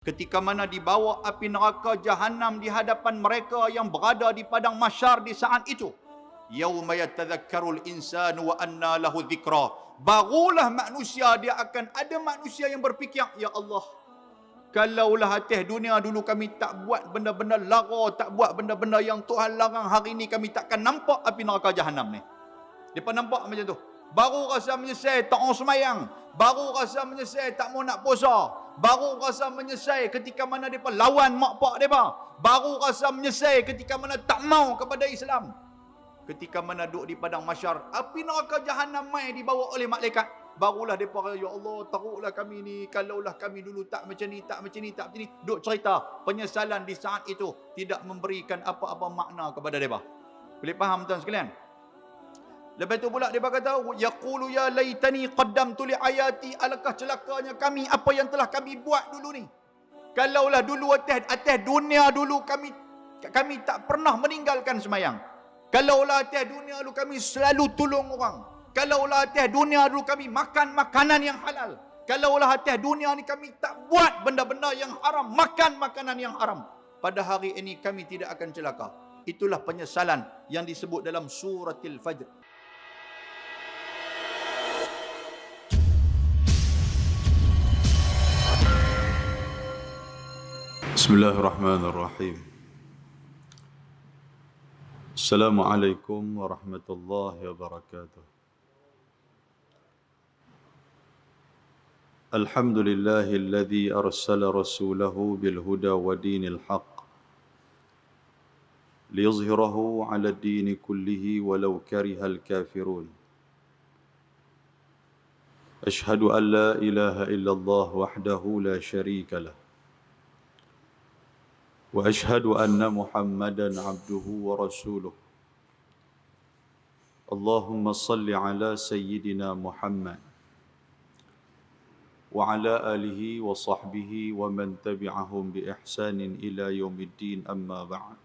Ketika mana dibawa api neraka Jahannam di hadapan mereka yang berada di padang mahsyar di saat itu. Yauma yatadhakkarul insanu wa anna lahu dzikra. Barulah manusia, dia akan ada manusia yang berfikir, ya Allah, kalaulah atas dunia dulu kami tak buat benda-benda lara, tak buat benda-benda yang Tuhan larang, hari ini kami takkan nampak api neraka Jahannam ni. Depa nampak macam tu. Baru rasa menyesal tak mau semayang. Baru rasa menyesal tak mau nak puasa. Baru rasa menyesal ketika mana depa lawan mak pak depa. Baru rasa menyesal ketika mana tak mau kepada Islam. Ketika mana duduk di padang mahsyar, api neraka Jahannam mai dibawa oleh malaikat. Barulah depa kata, ya Allah, teruklah kami ni, kalaulah kami dulu tak macam ni, tak macam ni, tak macam ni. Duk cerita penyesalan di saat itu tidak memberikan apa-apa makna kepada depa. Boleh faham tuan sekalian? Lepas tu pula dia berkata, yaqulu ya laitani qaddamtu li ayati, alangkah celakanya kami apa yang telah kami buat dulu ni. Kalaulah dulu atas dunia dulu kami tak pernah meninggalkan semayang. Kalaulah atas dunia dulu kami selalu tolong orang. Kalaulah atas dunia dulu kami makan makanan yang halal. Kalaulah atas dunia ni kami tak buat benda-benda yang haram, makan makanan yang haram, pada hari ini kami tidak akan celaka. Itulah penyesalan yang disebut dalam suratil Fajr. Bismillahirrahmanirrahim. Assalamualaikum warahmatullahi wabarakatuh. Alhamdulillahilladzi arsala rasulahu bil huda wa dinil haqq liyuzhirahu 'ala ad-din kullihi walau karihal kafirun. Ashhadu an la ilaha illallah wahdahu la syarika lah. وأشهد أن محمدًا عبده ورسوله. اللهم صل على سيدنا محمد وعلى آله وصحبه ومن تبعهم بإحسان إلى يوم الدين، أما بعد.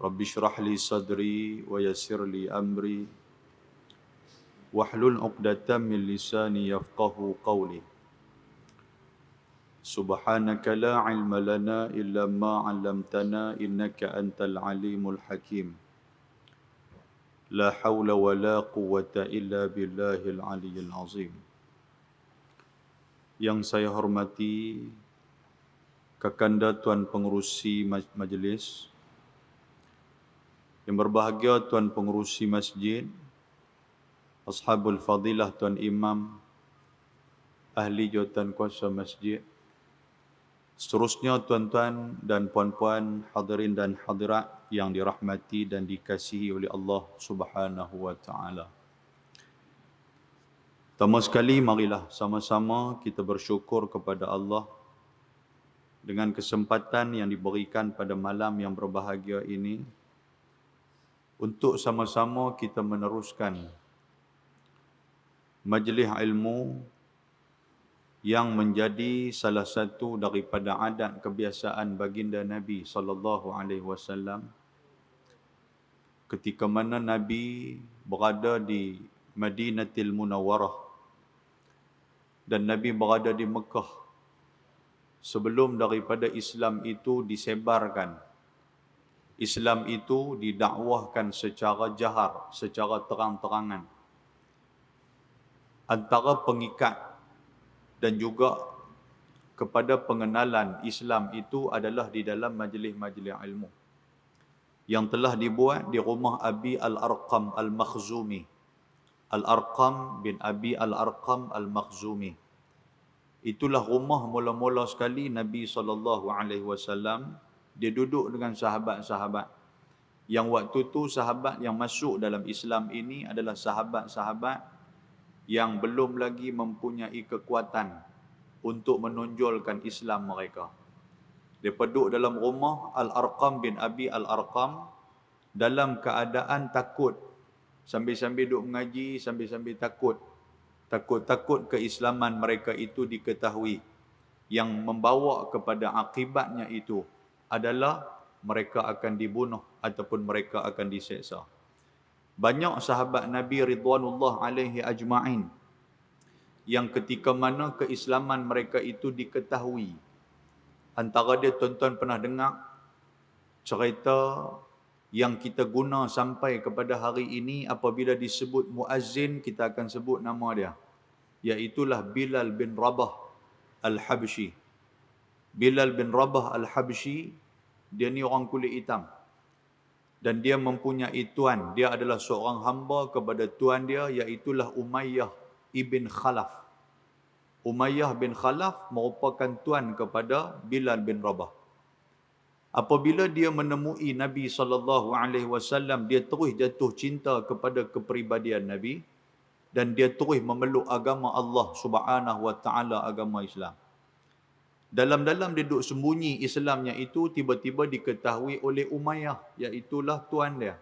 رب اشرح لي صدري ويسر لي أمري واحلل عقدة من لساني يفقهوا قولي. Subhanaka la ilma lana illa ma 'allamtana innaka antal alimul hakim. La haula wa la quwwata illa billahil aliyyil azim. Yang saya hormati Kakanda Tuan Pengerusi Majlis, yang berbahagia Tuan Pengerusi Masjid, Ashabul Fadilah, Tuan Imam, Ahli Jawatan Kuasa Masjid, seterusnya tuan-tuan dan puan-puan, hadirin dan hadirat yang dirahmati dan dikasihi oleh Allah Subhanahu wa taala. Pertama sekali, marilah sama-sama kita bersyukur kepada Allah dengan kesempatan yang diberikan pada malam yang berbahagia ini untuk sama-sama kita meneruskan majlis ilmu yang menjadi salah satu daripada adat kebiasaan baginda Nabi SAW ketika mana Nabi berada di Madinatul Munawwarah dan Nabi berada di Mekah sebelum daripada Islam itu disebarkan. Islam itu didakwahkan secara jahar, secara terang-terangan. Antara pengikat dan juga kepada pengenalan Islam itu adalah di dalam majlis-majlis ilmu yang telah dibuat di rumah Abi Al-Arqam Al-Makhzumi. Al-Arqam bin Abi Al-Arqam Al-Makhzumi. Itulah rumah mula-mula sekali Nabi SAW dia duduk dengan sahabat-sahabat. Yang waktu tu sahabat yang masuk dalam Islam ini adalah sahabat-sahabat yang belum lagi mempunyai kekuatan untuk menonjolkan Islam mereka. Mereka duduk dalam rumah Al-Arqam bin Abi Al-Arqam dalam keadaan takut. Sambil-sambil duduk mengaji, sambil-sambil takut. Takut-takut keislaman mereka itu diketahui. Yang membawa kepada akibatnya itu adalah mereka akan dibunuh ataupun mereka akan diseksa. Banyak sahabat Nabi Ridwanullah alaihi ajma'in yang ketika mana keislaman mereka itu diketahui. Antara dia tuan-tuan pernah dengar cerita yang kita guna sampai kepada hari ini apabila disebut muazzin, kita akan sebut nama dia. Iaitulah Bilal bin Rabah Al-Habsyi. Bilal bin Rabah Al-Habsyi, dia ni orang kulit hitam. Dan dia mempunyai tuan. Dia adalah seorang hamba kepada tuan dia, iaitulah Umayyah ibn Khalaf. Umayyah bin Khalaf merupakan tuan kepada Bilal bin Rabah. Apabila dia menemui Nabi SAW, dia terus jatuh cinta kepada kepribadian Nabi dan dia terus memeluk agama Allah Subhanahu wa taala, agama Islam. Dalam-dalam dia duduk sembunyi Islamnya itu, tiba-tiba diketahui oleh Umayyah, iaitulah tuan dia.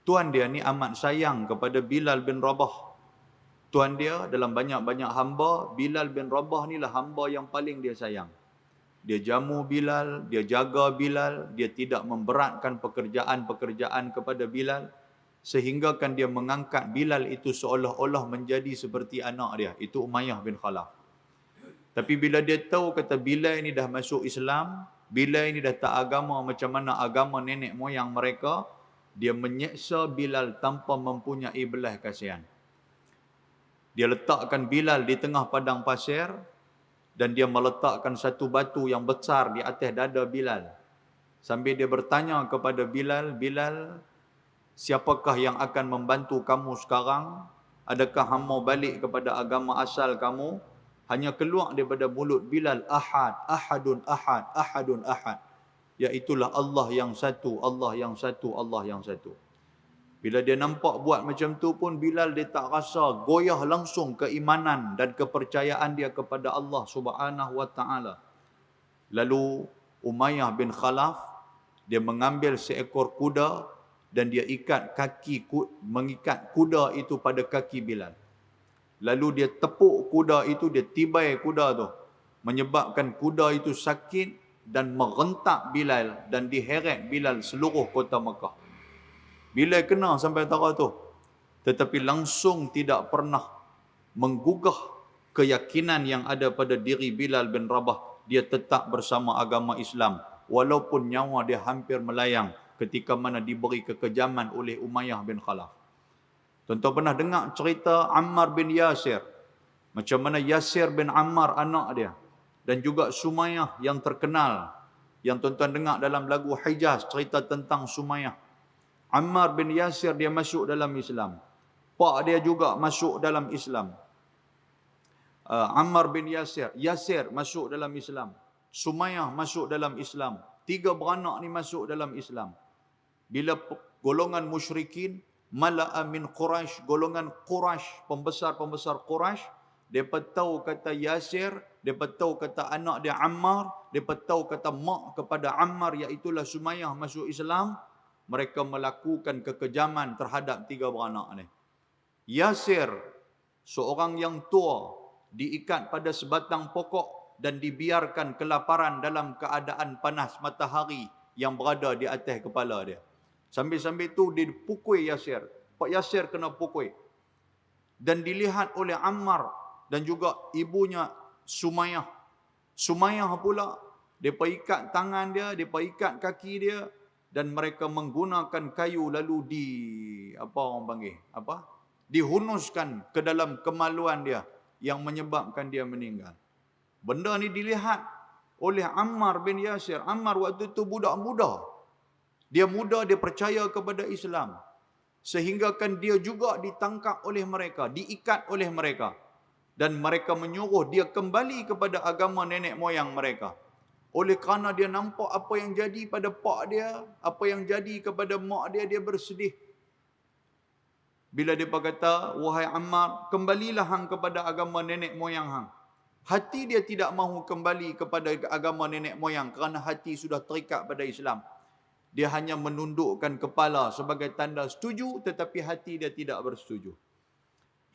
Tuan dia ni amat sayang kepada Bilal bin Rabah. Tuan dia dalam banyak-banyak hamba, Bilal bin Rabah ni lah hamba yang paling dia sayang. Dia jamu Bilal, dia jaga Bilal, dia tidak memberatkan pekerjaan-pekerjaan kepada Bilal, sehingga kan dia mengangkat Bilal itu seolah-olah menjadi seperti anak dia. Itu Umayyah bin Khalaf. Tapi bila dia tahu kata Bilal ini dah masuk Islam, Bilal ini dah tak agama macam mana agama nenek moyang mereka, dia menyeksa Bilal tanpa mempunyai belas kasihan. Dia letakkan Bilal di tengah padang pasir dan dia meletakkan satu batu yang besar di atas dada Bilal. Sambil dia bertanya kepada Bilal, Bilal, siapakah yang akan membantu kamu sekarang? Adakah hang mau balik kepada agama asal kamu? Hanya keluar daripada mulut Bilal, Ahad, Ahadun Ahad, Ahadun Ahad. Iaitulah Allah yang satu, Allah yang satu, Allah yang satu. Bila dia nampak buat macam tu pun, Bilal dia tak rasa, goyah langsung keimanan dan kepercayaan dia kepada Allah Subhanahu wa taala. Lalu Umayyah bin Khalaf, dia mengambil seekor kuda dan dia mengikat kuda itu pada kaki Bilal. Lalu dia tepuk kuda itu, dia tibai kuda tu, menyebabkan kuda itu sakit dan merentak Bilal dan diheret Bilal seluruh kota Mekah. Bilal kena sampai tara tu, tetapi langsung tidak pernah menggugah keyakinan yang ada pada diri Bilal bin Rabah. Dia tetap bersama agama Islam walaupun nyawa dia hampir melayang ketika mana diberi kekejaman oleh Umayyah bin Khalaf. Tuan-tuan pernah dengar cerita Ammar bin Yasir, macam mana Yasir bin Ammar anak dia, dan juga Sumayyah yang terkenal, yang tuan-tuan dengar dalam lagu Hijaz, cerita tentang Sumayyah. Ammar bin Yasir dia masuk dalam Islam. Pak dia juga masuk dalam Islam. Ammar bin Yasir masuk dalam Islam. Sumayyah masuk dalam Islam. 3 beranak ni masuk dalam Islam. Bila golongan musyrikin, mala'a min Quraisy, golongan Quraisy, pembesar-pembesar Quraisy, mereka tahu kata Yasir, mereka tahu kata anak dia Ammar, mereka tahu kata mak kepada Ammar, iaitulah Sumayyah masuk Islam. Mereka melakukan kekejaman terhadap 3 beranak ni. Yasir, seorang yang tua, diikat pada sebatang pokok dan dibiarkan kelaparan dalam keadaan panas matahari yang berada di atas kepala dia. Sambil-sambil tu dia pukul Yasir. Pak Yasir kena pukul. Dan dilihat oleh Ammar dan juga ibunya Sumayyah. Sumayyah pula, mereka ikat tangan dia, mereka ikat kaki dia, dan mereka menggunakan kayu lalu dihunuskan ke dalam kemaluan dia yang menyebabkan dia meninggal. Benda ni dilihat oleh Ammar bin Yasir. Ammar waktu itu budak muda. Dia muda, dia percaya kepada Islam. Sehingga kan dia juga ditangkap oleh mereka, diikat oleh mereka. Dan mereka menyuruh dia kembali kepada agama nenek moyang mereka. Oleh kerana dia nampak apa yang jadi pada pak dia, apa yang jadi kepada mak dia, dia bersedih. Bila dia kata, wahai Ammar, kembalilah hang kepada agama nenek moyang hang. Hati dia tidak mahu kembali kepada agama nenek moyang kerana hati sudah terikat pada Islam. Dia hanya menundukkan kepala sebagai tanda setuju, tetapi hati dia tidak bersetuju.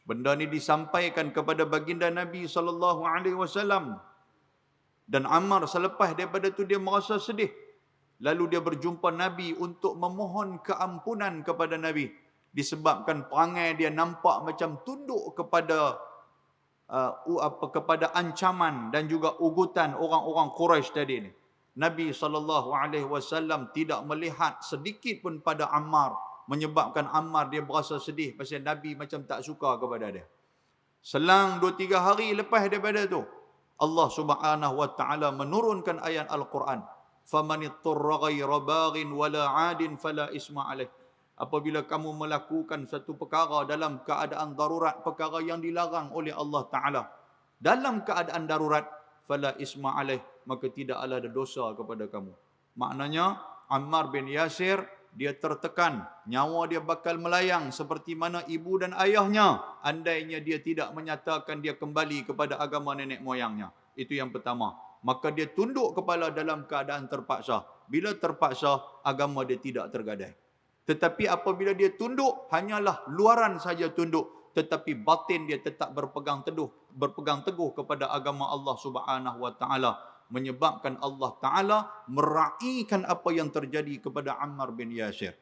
Benda ni disampaikan kepada baginda Nabi SAW. Dan Ammar selepas daripada itu dia merasa sedih. Lalu dia berjumpa Nabi untuk memohon keampunan kepada Nabi. Disebabkan perangai dia nampak macam tunduk kepada kepada ancaman dan juga ugutan orang-orang Quraisy tadi ni. Nabi SAW tidak melihat sedikit pun pada Ammar, menyebabkan Ammar dia berasa sedih pasal Nabi macam tak suka kepada dia. Selang 2-3 hari lepas daripada tu, Allah Subhanahu wa taala menurunkan ayat Al-Quran, "Famanittarra ghaira baghin wala 'adin fala isma 'alaih." Apabila kamu melakukan satu perkara dalam keadaan darurat, perkara yang dilarang oleh Allah Taala, dalam keadaan darurat, fala isma 'alaih, maka tidak ada dosa kepada kamu. Maknanya Ammar bin Yasir dia tertekan, nyawa dia bakal melayang seperti mana ibu dan ayahnya andainya dia tidak menyatakan dia kembali kepada agama nenek moyangnya. Itu yang pertama. Maka dia tunduk kepala dalam keadaan terpaksa. Bila terpaksa, agama dia tidak tergadai. Tetapi apabila dia tunduk, hanyalah luaran saja tunduk, tetapi batin dia tetap berpegang teguh kepada agama Allah Subhanahu wa taala, menyebabkan Allah Taala meraihkan apa yang terjadi kepada Ammar bin Yasir.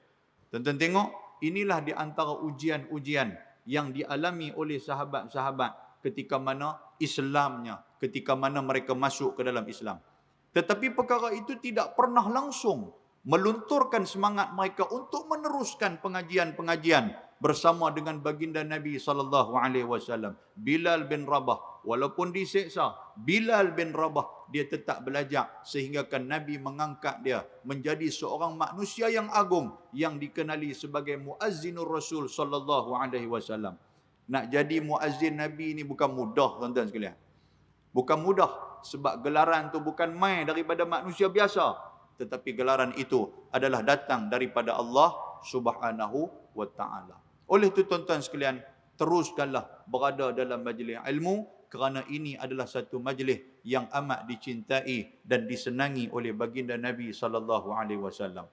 Tuan-tuan tengok, inilah di antara ujian-ujian yang dialami oleh sahabat-sahabat ketika mana Islamnya, ketika mana mereka masuk ke dalam Islam. Tetapi perkara itu tidak pernah langsung melunturkan semangat mereka untuk meneruskan pengajian-pengajian bersama dengan baginda Nabi SAW. Bilal bin Rabah, walaupun diseksa, Bilal bin Rabah dia tetap belajar sehinggakan Nabi mengangkat dia menjadi seorang manusia yang agung yang dikenali sebagai muazzinur Rasul SAW. Nak jadi muazzin Nabi ni bukan mudah, tuan-tuan sekalian. Bukan mudah sebab gelaran tu bukan main daripada manusia biasa. Tetapi gelaran itu adalah datang daripada Allah Subhanahu wa taala. Oleh itu tuan-tuan sekalian, teruskanlah berada dalam majlis ilmu kerana ini adalah satu majlis yang amat dicintai dan disenangi oleh baginda Nabi sallallahu alaihi wasallam.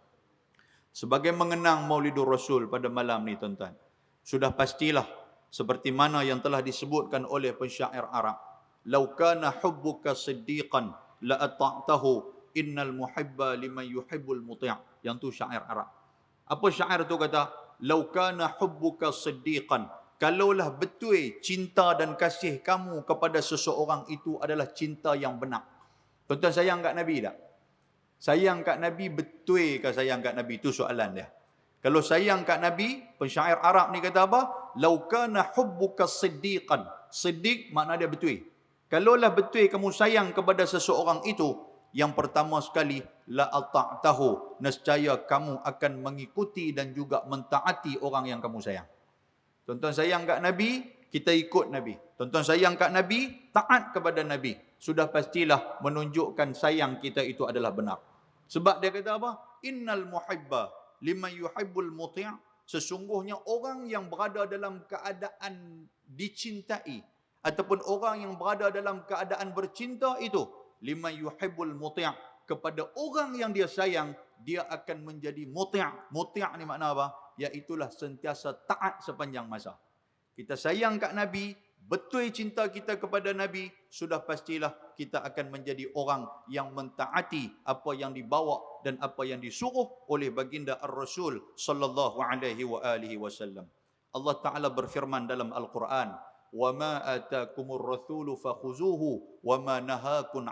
Sebagai mengenang Maulidur Rasul pada malam ni tuan-tuan, sudah pastilah seperti mana yang telah disebutkan oleh pensyair Arab, "Lau kana hubbuka siddiqan la ata'tahu, innal muhibba liman yuhibbul muti'." Yang tu syair Arab. Apa syair tu kata? Lau kana hubbuka siddiqan, kalaulah betul cinta dan kasih kamu kepada seseorang itu adalah cinta yang benar. Tuan-tuan sayang kat Nabi tak? Sayang kat Nabi betul ke sayang kat Nabi? Itu soalan dia. Kalau sayang kat Nabi, pensyair Arab ni kata apa? Lau kana hubbuka siddiqan. Siddiq makna dia betul. Kalaulah betul kamu sayang kepada seseorang itu, yang pertama sekali, la ata'tahu, nescaya kamu akan mengikuti dan juga mentaati orang yang kamu sayang. Tuan-tuan sayang kat Nabi, kita ikut Nabi. Tuan-tuan sayang kat Nabi, taat kepada Nabi. Sudah pastilah menunjukkan sayang kita itu adalah benar. Sebab dia kata apa? Innal muhibba liman yuhibbul muti'. Sesungguhnya orang yang berada dalam keadaan dicintai ataupun orang yang berada dalam keadaan bercinta itu, liman yuhibbul muti', kepada orang yang dia sayang, dia akan menjadi muti'. Muti' ni makna apa? Iaitulah sentiasa taat sepanjang masa. Kita sayang kat Nabi, betul cinta kita kepada Nabi, sudah pastilah kita akan menjadi orang yang mentaati apa yang dibawa dan apa yang disuruh oleh baginda Ar-Rasul sallallahu alaihi wa alihi wasallam. Allah Taala berfirman dalam Al-Quran, "Wama atakumur rasulu fakhuzuhu wama nahakum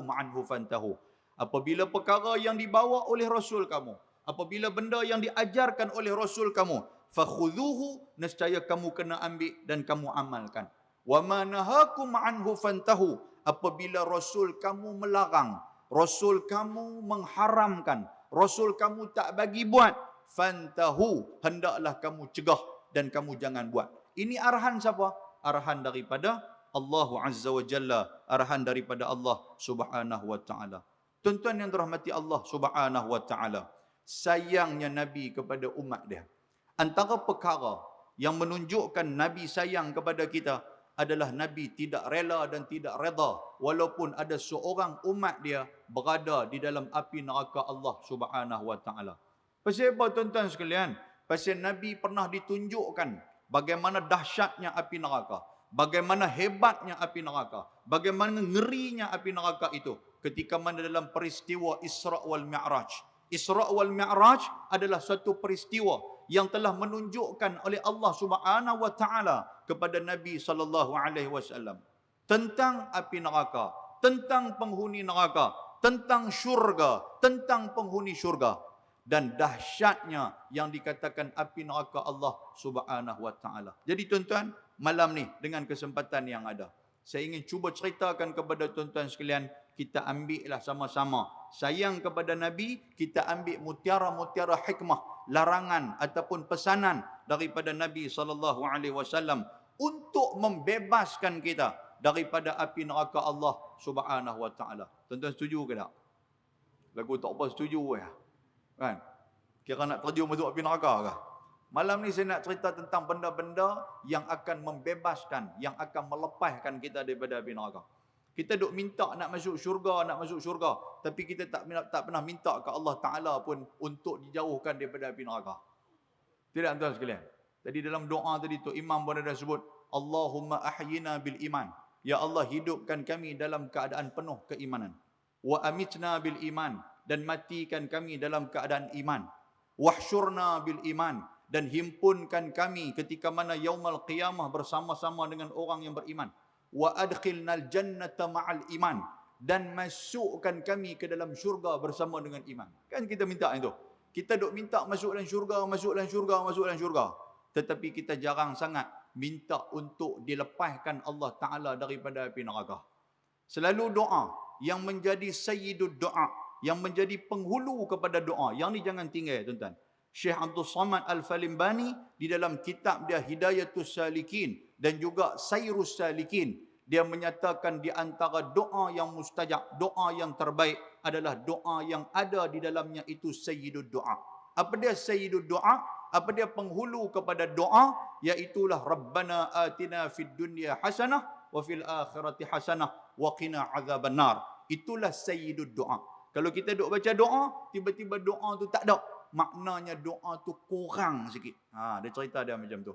anhu fantahu." Apabila perkara yang dibawa oleh Rasul kamu, apabila benda yang diajarkan oleh Rasul kamu, fakhudhuhu, nescaya kamu kena ambil dan kamu amalkan. Wa ma nahakum anhu fantahu, apabila Rasul kamu melarang, Rasul kamu mengharamkan, Rasul kamu tak bagi buat, fantahu, hendaklah kamu cegah dan kamu jangan buat. Ini arahan siapa? Arahan daripada Allah Azza wa Jalla, arahan daripada Allah Subhanahu wa taala. Tuan-tuan yang dirahmati Allah Subhanahu wa taala, sayangnya Nabi kepada umat dia, antara perkara yang menunjukkan Nabi sayang kepada kita adalah Nabi tidak rela dan tidak reda walaupun ada seorang umat dia berada di dalam api neraka Allah Subhanahu wa taala. Pasal apa tuan-tuan sekalian? Pasal Nabi pernah ditunjukkan bagaimana dahsyatnya api neraka, bagaimana hebatnya api neraka, bagaimana ngerinya api neraka itu ketika mana dalam peristiwa Isra wal Mi'raj. Isra wal Mi'raj adalah satu peristiwa yang telah menunjukkan oleh Allah Subhanahu wa taala kepada Nabi sallallahu alaihi wasallam tentang api neraka, tentang penghuni neraka, tentang syurga, tentang penghuni syurga, dan dahsyatnya yang dikatakan api neraka Allah Subhanahu wa taala. Jadi tuan-tuan, malam ni dengan kesempatan yang ada, saya ingin cuba ceritakan kepada tuan-tuan sekalian, kita ambillah sama-sama sayang kepada Nabi, kita ambil mutiara-mutiara hikmah, larangan ataupun pesanan daripada Nabi sallallahu alaihi wasallam untuk membebaskan kita daripada api neraka Allah Subhanahu wa taala. Tuan-tuan setuju ke tak? Lagu tak apa setuju ya. Kan? Kira nak terjun masuk api neraka ke? Malam ni saya nak cerita tentang benda-benda yang akan membebaskan, yang akan melepaskan kita daripada api neraka. Kita duk minta nak masuk syurga, tapi kita tak pernah minta ke Allah Taala pun untuk dijauhkan daripada api neraka. Tidak tuan sekalian. Tadi dalam doa tadi tu imam pun ada sebut, Allahumma ahyina bil iman. Ya Allah, hidupkan kami dalam keadaan penuh keimanan. Wa amitna bil iman, dan matikan kami dalam keadaan iman. Wahsyurna bil iman, dan himpunkan kami ketika mana yaumul qiyamah bersama-sama dengan orang yang beriman. Wa adkhilnal jannata ma'al iman, dan masukkan kami ke dalam syurga bersama dengan iman. Kan kita minta itu. Kita duk minta masuk dalam syurga, masuk dalam syurga, masuk dalam syurga. Tetapi kita jarang sangat minta untuk dilepaskan Allah Ta'ala daripada api neraka. Selalu doa yang menjadi sayyidud doa, yang menjadi penghulu kepada doa. Yang ni jangan tinggal tuan-tuan. Syekh Abdul Samad Al-Falimbani di dalam kitab dia Hidayatus Salikin dan juga Sayrus Salikin, dia menyatakan di antara doa yang mustajab, doa yang terbaik adalah doa yang ada di dalamnya itu sayyidud doa. Apa dia sayyidud doa? Apa dia penghulu kepada doa? Iaitulah Rabbana atina fid dunya hasanah wa fil akhirati hasanah wa qina azabannar. Itulah sayyidud doa. Kalau kita duk baca doa, tiba-tiba doa tu tak ada, maknanya doa tu kurang sikit. Dia cerita dia macam tu.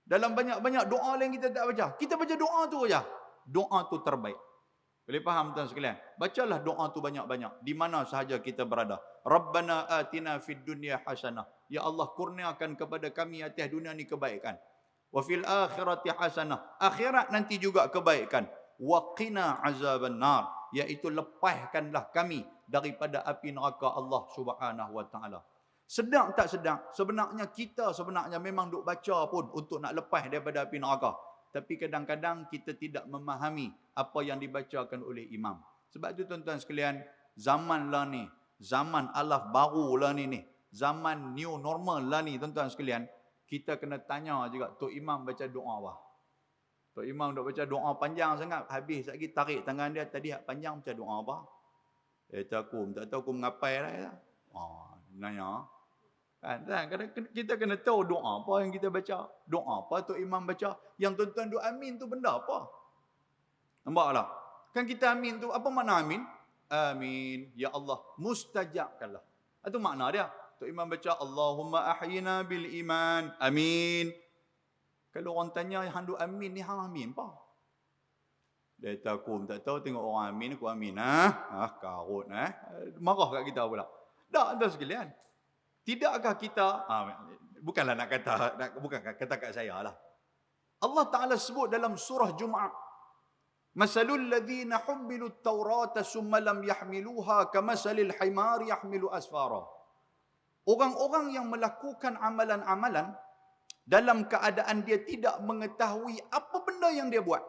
Dalam banyak-banyak doa lain kita tak baca. Kita baca doa tu aja. Doa tu terbaik. Boleh faham tuan sekalian? Bacalah doa tu banyak-banyak di mana sahaja kita berada. Rabbana atina fid dunya hasanah. Ya Allah, kurniakan kepada kami atas dunia ni kebaikan. Wa fil akhirati hasanah. Akhirat nanti juga kebaikan. Wa qina azabannar, iaitu lepaskanlah kami daripada api neraka Allah Subhanahu wa taala. Sedang tak sedang, sebenarnya kita memang duk baca pun untuk nak lepas daripada api neraka. Tapi kadang-kadang kita tidak memahami apa yang dibacakan oleh imam. Sebab itu tuan-tuan sekalian, zaman lah ni, zaman alaf baru lah ni, zaman new normal lah ni tuan-tuan sekalian, kita kena tanya juga, Tok Imam baca doa apa? Tok Imam duk baca doa panjang sangat, habis lagi tarik tangan dia, tadi hak panjang baca doa apa? Tak tahu aku mengapai lah. Nanya. Kan, kita kena tahu doa apa yang kita baca. Doa apa Tok Imam baca. Yang tuan-tuan doa amin tu benda apa? Nampak tak? Kan kita amin tu, apa makna amin? Amin. Ya Allah, mustajabkanlah. Itu makna dia. Tok Imam baca, Allahumma ahyina bil iman. Amin. Kalau orang tanya, yang handuk amin ni, hang amin apa? Dia tahu, tak tahu, tengok orang amin, aku amin. Karut. Marah kat kita pula. Tak, tuan sekalian. Tidakkah kita, bukanlah nak kata, bukan kata kat saya lah. Allah Ta'ala sebut dalam surah Jum'ah, Masalul ladhina hummilu at-taurata summa lam yahmiluha kamasalil himari yahmilu asfara. Orang-orang yang melakukan amalan-amalan dalam keadaan dia tidak mengetahui apa benda yang dia buat.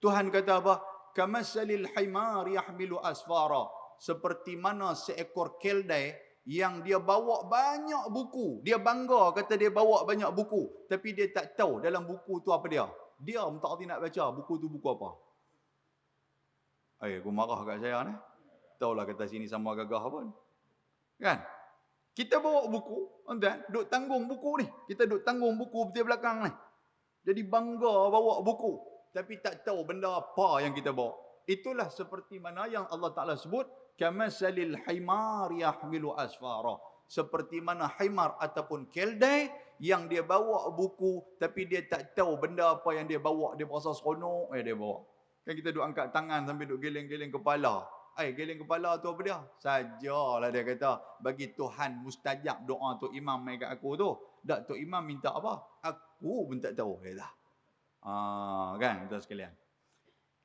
Tuhan kata apa? Kamasalil himari yahmilu asfara. Seperti mana seekor keldai yang dia bawa banyak buku. Dia bangga kata dia bawa banyak buku. Tapi dia tak tahu dalam buku tu apa dia. Dia tak erti nak baca buku tu buku apa. Aku marah kat saya ni. Taulah kata sini sama gagah pun. Kan? Kita bawa buku. Duk tanggung buku ni. Kita duk tanggung buku betul belakang ni. Jadi bangga bawa buku. Tapi tak tahu benda apa yang kita bawa. Itulah seperti mana yang Allah Ta'ala sebut. Kamasalil himar yahmilu asfara. Seperti mana himar ataupun keldai yang dia bawa buku tapi dia tak tahu benda apa yang dia bawa. Dia berasa seronok dia bawa. Kan kita duk angkat tangan sambil duk geleng-geleng kepala. Geleng kepala tu apa dia? Sajalah dia kata. Bagi Tuhan mustajab doa tu imam mai kat aku tu. Dak Tok Imam minta apa? Aku pun tak tahu. Kata. Kan tuan sekalian.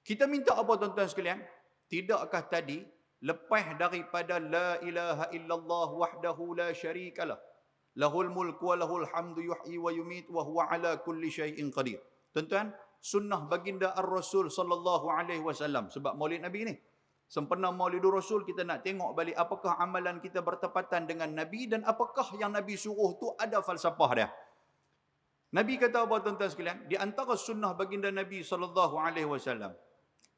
Kita minta apa tuan-tuan sekalian? Tidakkah tadi lepas daripada la ilaha illallah wahdahu la syarikalah lahul mulku wa lahul hamdu yuhyi wa yumit wa huwa ala kulli syai'in qadir. Tuan-tuan, sunnah baginda ar-Rasul sallallahu alaihi wasallam sebab Maulid Nabi ni. Sempena Maulidur Rasul kita nak tengok balik apakah amalan kita bertepatan dengan Nabi dan apakah yang Nabi suruh tu ada falsafah dia. Nabi kata apa tuan-tuan sekalian? Di antara sunnah baginda Nabi sallallahu alaihi wasallam.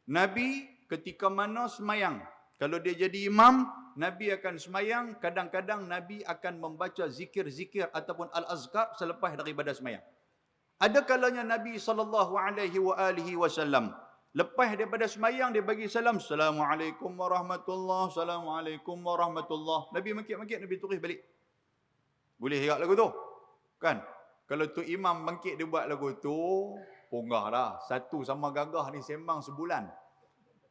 Nabi ketika mana semayang, kalau dia jadi imam, Nabi akan semayang, kadang-kadang Nabi akan membaca zikir-zikir ataupun al-azkar selepas daripada semayang. Ada kalanya Nabi SAW, lepas daripada semayang, dia bagi salam, Assalamualaikum warahmatullahi, Assalamualaikum warahmatullahi. Nabi mangkit-mangkit, Nabi turis balik. Boleh ingat lagu tu? Kan? Kalau tu imam bangkit dia buat lagu tu, ponggah dah. Satu sama gagah ni sembang sebulan.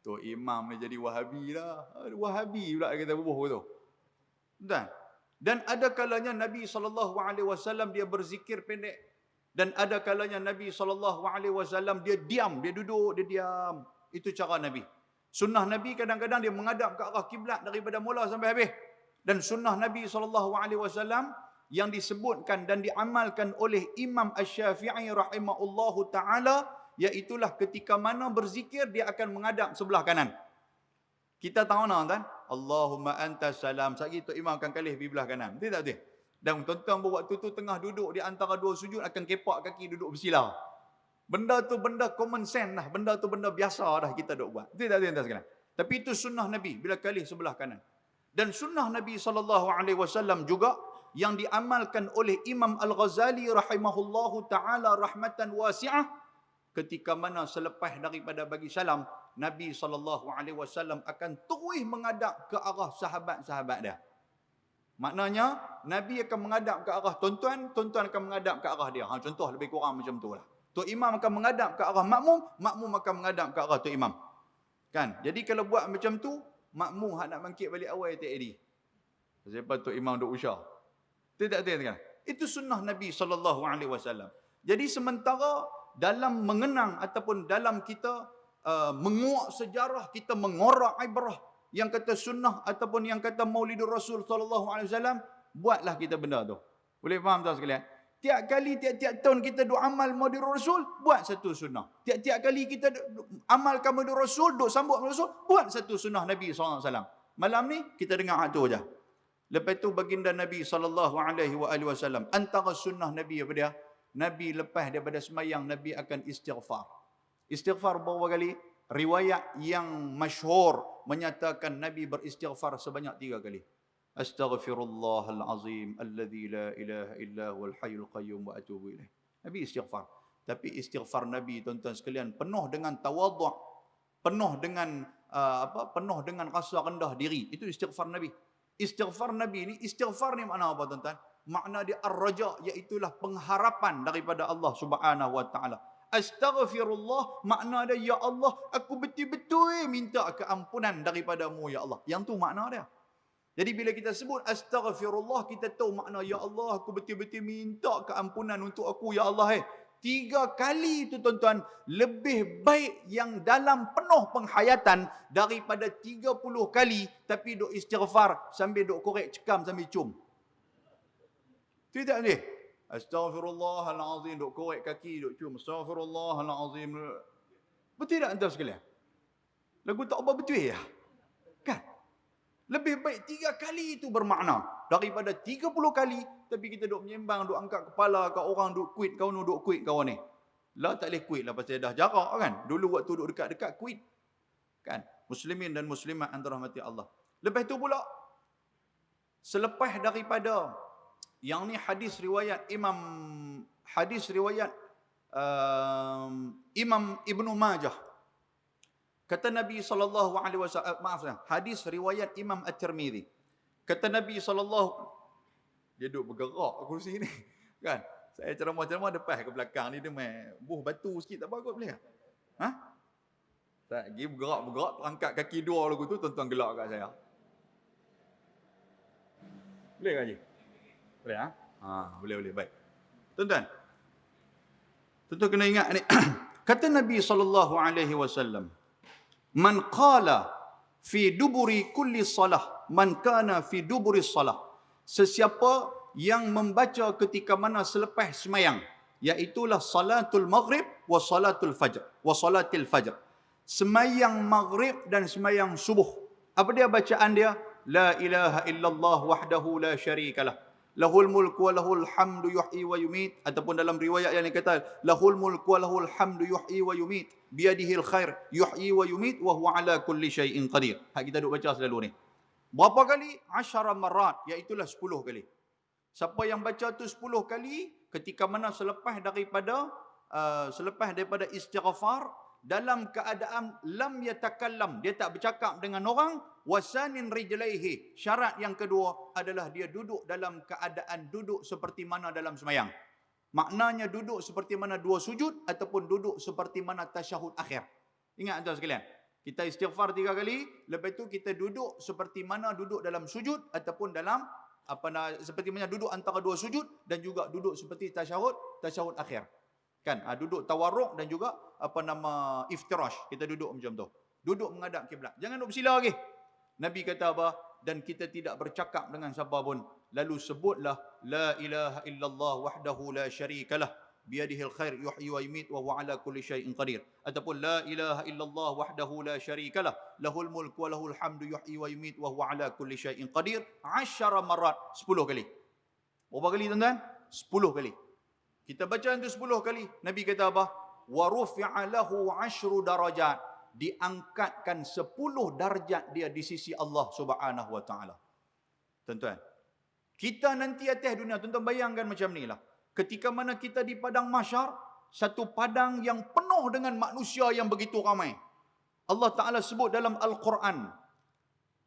Tu imam ni jadi wahabi dah. Wahabi pula dia kata bubuh tu. Dan ada kalanya Nabi SAW dia berzikir pendek. Dan ada kalanya Nabi SAW dia diam, dia duduk, dia diam. Itu cara Nabi. Sunnah Nabi kadang-kadang dia menghadap ke arah kiblat daripada mula sampai habis. Dan sunnah Nabi SAW yang disebutkan dan diamalkan oleh Imam Asy-Syafi'i rahimahullahu ta'ala, iaitulah ketika mana berzikir, dia akan menghadap sebelah kanan. Kita tahu kan? Allahumma antas salam. Sekali tu imam akan kalih di belah kanan. Betul tak betul? Dan tuan-tuan waktu tu tengah duduk di antara dua sujud akan kepak kaki duduk bersila. Benda tu benda common sense lah. Benda tu benda biasa dah kita duk buat. Betul tak betul tuan sekalian? Tapi itu sunnah Nabi bila kalih sebelah kanan. Dan sunnah Nabi SAW juga yang diamalkan oleh Imam Al-Ghazali rahimahullahu ta'ala rahmatan wasi'ah, ketika mana selepas daripada bagi salam, Nabi SAW akan terus menghadap ke arah sahabat-sahabat dia. Maknanya, Nabi akan menghadap ke arah tuan-tuan, tuan-tuan akan menghadap ke arah dia. Contoh lebih kurang macam tu lah. Tok Imam akan menghadap ke arah makmum, makmum akan menghadap ke arah Tok Imam. Kan? Jadi kalau buat macam tu, makmum nak bangkit balik awal tak jadi. Sebab Tok Imam duk usah. Tidak. Itu sunnah Nabi SAW. Jadi sementara dalam mengenang ataupun dalam kita menguak sejarah, kita mengorak ibrah yang kata sunnah ataupun yang kata Maulidur Rasul SAW, buatlah kita benda tu. Boleh faham tak sekalian? Tiap tahun kita duk amal Maulidur Rasul, buat satu sunnah. Tiap kali kita amalkan Maulidur Rasul, duk sambut Maulidur Rasul, buat satu sunnah Nabi SAW. Malam ni kita dengar tu aja. Lepas tu baginda Nabi SAW, antara sunnah Nabi apa dia? Nabi lepas daripada semayang, Nabi akan istighfar. Istighfar berapa kali? Riwayat yang masyhur menyatakan Nabi beristighfar sebanyak 3 kali. Astaghfirullahalazim alladzi la ilaha illa huwal hayyul qayyum wa atubu ilaih. Nabi istighfar. Tapi istighfar Nabi tuan-tuan sekalian penuh dengan tawadhu', penuh dengan penuh dengan rasa rendah diri. Itu istighfar Nabi. Istighfar Nabi ni, istighfar ni makna apa tuan-tuan? Makna dia ar-raja, iaitulah pengharapan daripada Allah Subhanahu wa taala. Astaghfirullah makna dia, ya Allah, aku betul-betul minta keampunan daripadamu ya Allah. Yang tu makna dia. Jadi bila kita sebut astaghfirullah, kita tahu makna ya Allah, aku betul-betul minta keampunan untuk aku ya Allah. 3 kali itu tuan-tuan, lebih baik yang dalam penuh penghayatan daripada 30 kali tapi duk istighfar sambil duk korek cekam sambil cium. Tidak ni. Astaghfirullahalazim, duk korek kaki, duk cium. Astaghfirullahalazim. Betul tak tuan sekalian? Lagu tak apa betul ya? Kan? Lebih baik 3 kali itu bermakna daripada 30 kali tapi kita duk menyembang, duk angkat kepala kat orang, duk quit kau ni. Lah tak boleh quit lah pasal dah jarak kan. Dulu waktu duk dekat-dekat quit. Kan? Muslimin dan muslimat yang dirahmati Allah. Lepas tu pula selepas daripada yang ni hadis riwayat Imam Ibnu Majah. Kata Nabi SAW, hadis riwayat Imam At-Tirmidzi. Kata Nabi SAW, dia duduk bergerak kursi ni. Kan? Saya ceramah-ceramah depan ke belakang ni, dia main buh batu sikit, tak apa kot boleh? Tak, pergi bergerak, angkat kaki 2 lagu tu, tuan-tuan gelak kat saya. Boleh ke Haji? Boleh boleh, baik. Tuan-tuan, tuan-tuan kena ingat ni. Kata Nabi SAW, man qala fi duburi kulli salah, man kana fi duburi salah. Sesiapa yang membaca ketika mana selepas semayang, iaitulah salatul maghrib wa salatul fajr, wa salatil fajr. Semayang maghrib dan semayang subuh. Apa dia bacaan dia? La ilaha illallah wahdahu la syarikalah. Lahul mulku wa lahul hamdu yuhyi wa yumit. Ataupun dalam riwayat yang dikata lahul mulku wa lahul hamdu yuhyi wa yumit. Biyadihil khair yuhyi wa yumit wa huwa ala kulli syai'in qadir. Hak kita duk baca selalu ni. Berapa kali? 10 marat, iaitulah 10 kali. Siapa yang baca tu 10 kali, ketika mana selepas daripada istighfar, dalam keadaan lam yatakallam, dia tak bercakap dengan orang, wasanin rijlaihi. Syarat yang kedua adalah dia duduk dalam keadaan duduk seperti mana dalam semayang. Maknanya duduk seperti mana dua sujud ataupun duduk seperti mana tasyahud akhir. Ingat tuan sekalian, kita istighfar 3 kali, lepas tu kita duduk seperti mana duduk dalam sujud ataupun dalam seperti mana duduk antara dua sujud, dan juga duduk seperti tasyahud akhir. Kan, duduk tawarruk dan juga iftirash. Kita duduk macam tu. Duduk menghadap kiblat. Jangan duduk bersila lagi. Nabi kata apa? Dan kita tidak bercakap dengan siapa pun. Lalu sebutlah la ilaha illallah wahdahu la syarikalah biyadihil khair yuhyi wa yumit wa huwa ala kulli syai'in qadir. Ataupun la ilaha illallah wahdahu la syarikalah lahul mulku wa lahul hamdu yuhyi wa yumit wa huwa ala kulli syai'in qadir 10 marat, 10 kali. Berapa kali tuan-tuan? 10 kali. Kita baca itu 10 kali. Nabi kata apa? Wa rufi'a lahu 10 darajat. Diangkatkan 10 darjat dia di sisi Allah Subhanahu wa taala. Tuan-tuan, kita nanti atas dunia, tuan-tuan bayangkan macam ni lah. Ketika mana kita di padang mahsyar, satu padang yang penuh dengan manusia yang begitu ramai. Allah Taala sebut dalam Al-Quran,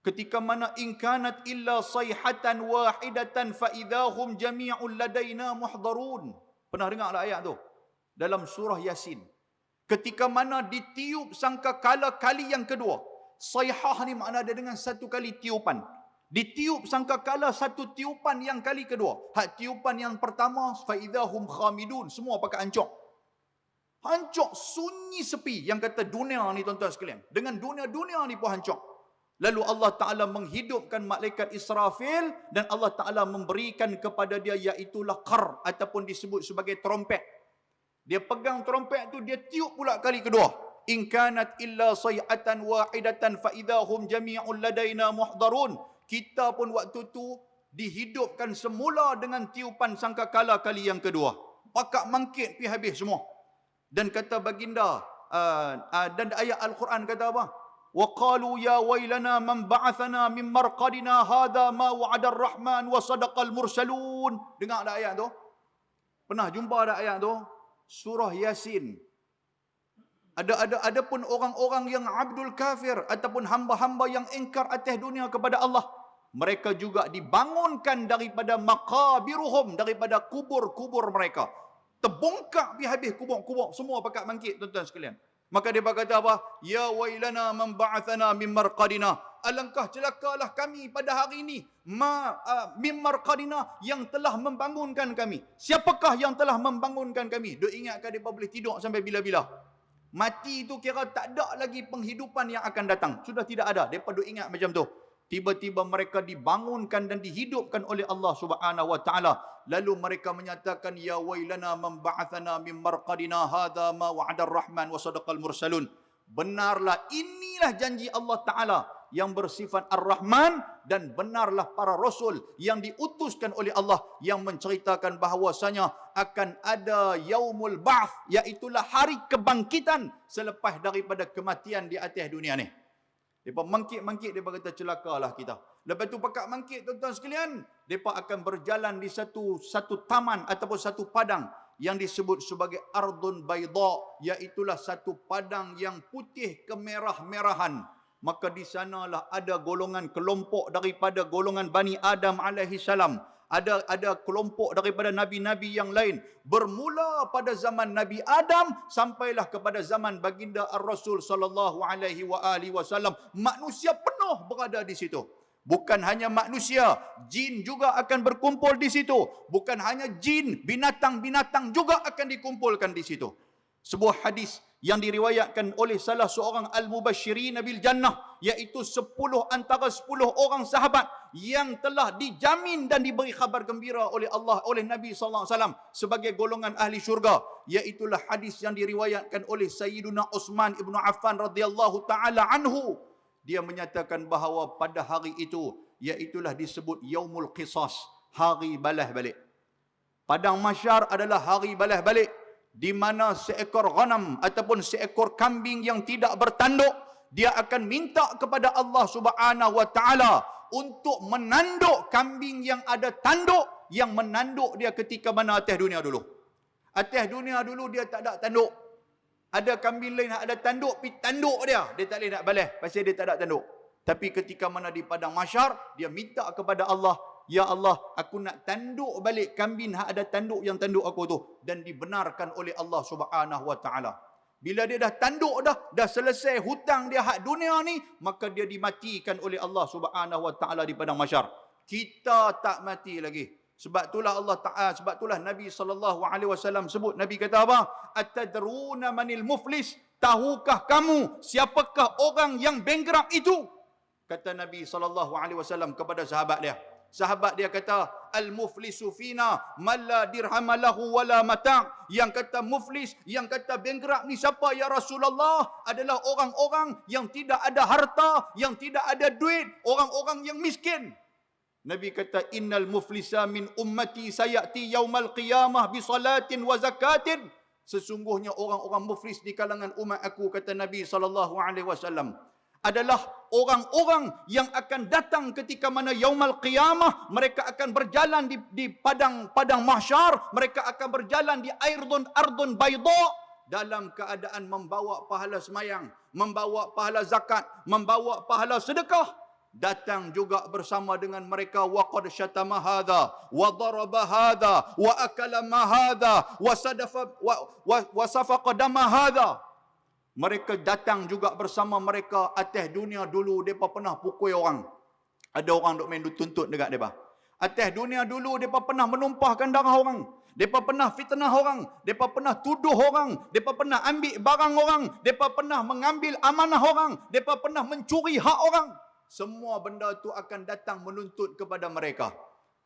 ketika mana in kanat illa sayhatan wahidatan fa idahum jami'un ladaina muhdarun. Pernah dengar tak ayat tu? Dalam surah Yasin. Ketika mana ditiup sangkakala kali yang kedua. Sayhah ni makna ada dengan satu kali tiupan. Ditiup sangkakala satu tiupan yang kali kedua. Hak tiupan yang pertama, faidahum khamidun. Semua pakai hancur. Hancur, sunyi sepi. Yang kata dunia ni tuan-tuan sekalian. Dengan dunia ni pun hancur. Lalu Allah Ta'ala menghidupkan malaikat Israfil dan Allah Ta'ala memberikan kepada dia iaitulah qar ataupun disebut sebagai trompet. Dia pegang trompet tu, dia tiup pula kali kedua. In kanat illa sayhatan wahidatan fa idahum jami'un ladaina muhdarun. Kita pun waktu tu dihidupkan semula dengan tiupan sangkakala kali yang kedua. Pakak mangkit pi habis semua. Dan kata baginda dan ayat Al-Quran kata apa? وَقَالُوا يَا وَيْلَنَا مَنْ بَعَثَنَا مِنْ مَرْقَدِنَا هَذَا مَا وَعَدَ الرَّحْمَنُ وَصَدَقَ الْمُرْسَلُونَ. Dengar tak ayat tu? Pernah jumpa tak ayat tu? Surah Yasin. Ada pun orang-orang yang abdul kafir ataupun hamba-hamba yang ingkar atas dunia kepada Allah. Mereka juga dibangunkan daripada maqabiruhum, daripada kubur-kubur mereka. Terbongkar pi habis kubur-kubur semua pakat bangkit tuan-tuan sekalian. Maka dia berkata apa? Ya wailana man ba'athana min marqadina. Alangkah celakalah kami pada hari ini. Min marqadina, yang telah membangunkan kami. Siapakah yang telah membangunkan kami? Duk ingatkan dia boleh tidur sampai bila-bila? Mati itu kira tak ada lagi penghidupan yang akan datang. Sudah tidak ada. Mereka duk ingat macam tu. Tiba-tiba mereka dibangunkan dan dihidupkan oleh Allah Subhanahu wa taala. Lalu mereka menyatakan ya wailana man ba'athana min marqadina hadza ma wa'ada ar-rahman wa sadaqal mursalun. Benarlah inilah janji Allah Taala yang bersifat Ar-Rahman, dan benarlah para rasul yang diutuskan oleh Allah yang menceritakan bahawasanya akan ada yaumul ba'th, iaitulah hari kebangkitan selepas daripada kematian di atas dunia ni. Mereka mangkit-mangkit, mereka kata celakalah kita. Lepas tu pakat mangkit tuan-tuan sekalian, mereka akan berjalan di satu taman ataupun satu padang yang disebut sebagai Ardun Baida, iaitulah satu padang yang putih kemerah-merahan. Maka di sanalah ada golongan kelompok daripada golongan Bani Adam alaihi salam. Ada kelompok daripada nabi-nabi yang lain. Bermula pada zaman Nabi Adam sampailah kepada zaman baginda Ar-Rasul sallallahu alaihi wasallam. Manusia penuh berada di situ. Bukan hanya manusia, jin juga akan berkumpul di situ. Bukan hanya jin, binatang-binatang juga akan dikumpulkan di situ. Sebuah hadis yang diriwayatkan oleh salah seorang al-mubasyirin bil jannah, iaitu 10 antara 10 orang sahabat yang telah dijamin dan diberi khabar gembira oleh Allah, oleh Nabi sallallahu alaihi wasallam sebagai golongan ahli syurga. Iaitulah hadis yang diriwayatkan oleh Sayyiduna Uthman ibn Affan radhiyallahu taala anhu. Dia menyatakan bahawa pada hari itu, iaitulah disebut Yaumul Qisas, hari balas balik. Padang Mahsyar adalah hari balas balik, di mana seekor ghanam ataupun seekor kambing yang tidak bertanduk, dia akan minta kepada Allah Subhanahu wa taala untuk menanduk kambing yang ada tanduk, yang menanduk dia ketika mana atas dunia dulu. Atas dunia dulu dia tak ada tanduk. Ada kambing lain ada tanduk, pergi tanduk dia tak boleh nak balas pasal dia tak ada tanduk. Tapi ketika mana di padang mahsyar, dia minta kepada Allah, ya Allah, aku nak tanduk balik kambing hak ada tanduk yang tanduk aku tu, dan dibenarkan oleh Allah Subhanahu wa taala. Bila dia dah tanduk dah selesai hutang dia hak dunia ni, maka dia dimatikan oleh Allah Subhanahu wa taala di padang mahsyar. Kita tak mati lagi. Sebab itulah Allah Taala, sebab itulah Nabi sallallahu alaihi wasallam sebut, Nabi kata apa? Atadruna manil muflis? Tahukah kamu siapakah orang yang bankrupt itu? Kata Nabi sallallahu alaihi wasallam kepada sahabat dia. Sahabat dia kata, al-muflisu fina man la dirham lahu wala mata'. Yang kata muflis, yang kata bankrupt ni siapa ya Rasulullah? Adalah orang-orang yang tidak ada harta, yang tidak ada duit, orang-orang yang miskin. Nabi kata, innal muflisa min ummati sayati yaumal qiyamah bi salatin wa zakatin. Sesungguhnya orang-orang muflis di kalangan umat aku, kata Nabi sallallahu alaihi wasallam, adalah orang-orang yang akan datang ketika mana yaumal qiyamah. Mereka akan berjalan di padang mahsyar, mereka akan berjalan di ardun bayda, dalam keadaan membawa pahala semayang, membawa pahala zakat, membawa pahala sedekah. Datang juga bersama dengan mereka, waqad syatama hadha wa daraba hadha wa akala ma hadha wa sadafa wa safaqa dama hadha. Mereka datang juga bersama mereka. Atas dunia dulu depa pernah pukul orang. Ada orang duk main tuntut dekat depa. Atas dunia dulu depa pernah menumpahkan darah orang. Depa pernah fitnah orang, depa pernah tuduh orang, depa pernah ambil barang orang, depa pernah mengambil amanah orang, depa pernah mencuri hak orang. Semua benda tu akan datang menuntut kepada mereka.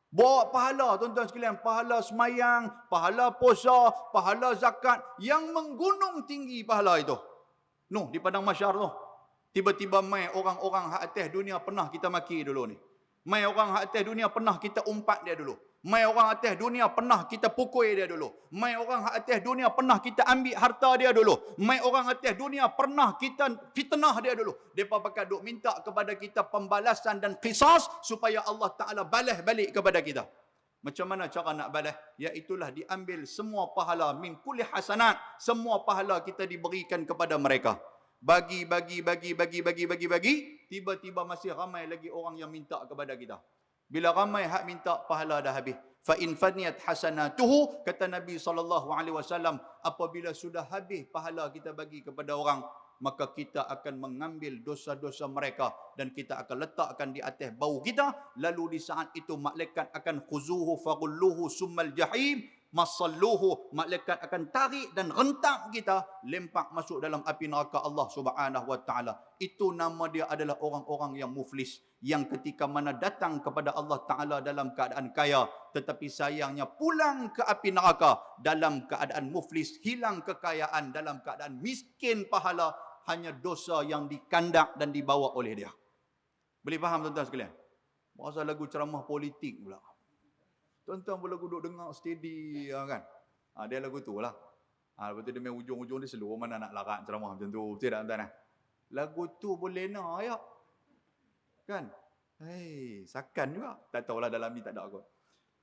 Bawa pahala, tuan-tuan sekalian, pahala semayang, pahala puasa, pahala zakat, yang menggunung tinggi pahala itu. Noh, di padang mahsyar tu. Tiba-tiba mai orang-orang hak atas dunia pernah kita maki dulu ni. Mai orang hak atas dunia pernah kita umpat dia dulu. Mai orang atas dunia pernah kita pukul dia dulu. Mai orang hak atas dunia pernah kita ambil harta dia dulu. Mai orang atas dunia pernah kita fitnah dia dulu. Depa pakai duk minta kepada kita pembalasan dan qisas supaya Allah Taala balas balik kepada kita. Macam mana cara nak balas? Iaitulah diambil semua pahala min kulli hasanat, semua pahala kita diberikan kepada mereka. Bagi, tiba-tiba masih ramai lagi orang yang minta kepada kita. Bila ramai hak minta, pahala dah habis. Fa in faniyat hasanatuhu, kata Nabi SAW, apabila sudah habis pahala kita bagi kepada orang, maka kita akan mengambil dosa-dosa mereka dan kita akan letakkan di atas bau kita. Lalu di saat itu malaikat akan khuzuhu faghulluhu summal jahim masalluhu, malaikat akan tarik dan rentak kita, lempak masuk dalam api neraka Allah Subhanahu wa taala. Itu nama dia adalah orang-orang yang muflis, yang ketika mana datang kepada Allah Taala dalam keadaan kaya, tetapi sayangnya pulang ke api neraka dalam keadaan muflis, hilang kekayaan, dalam keadaan miskin pahala, hanya dosa yang dikandak dan dibawa oleh dia. Boleh faham tuan-tuan sekalian? Pasal lagu ceramah politik pula. Tuan-tuan pula duduk dengar steady kan. Dia lagu tu lah. Lepas tu dia main ujung-ujung dia seluruh mana nak larat ceramah macam tu. Betul tak tuan-tuan? Lagu tu boleh nak ya. Kan? Hei, sakan juga. Tak tahulah dalam ni tak ada kot.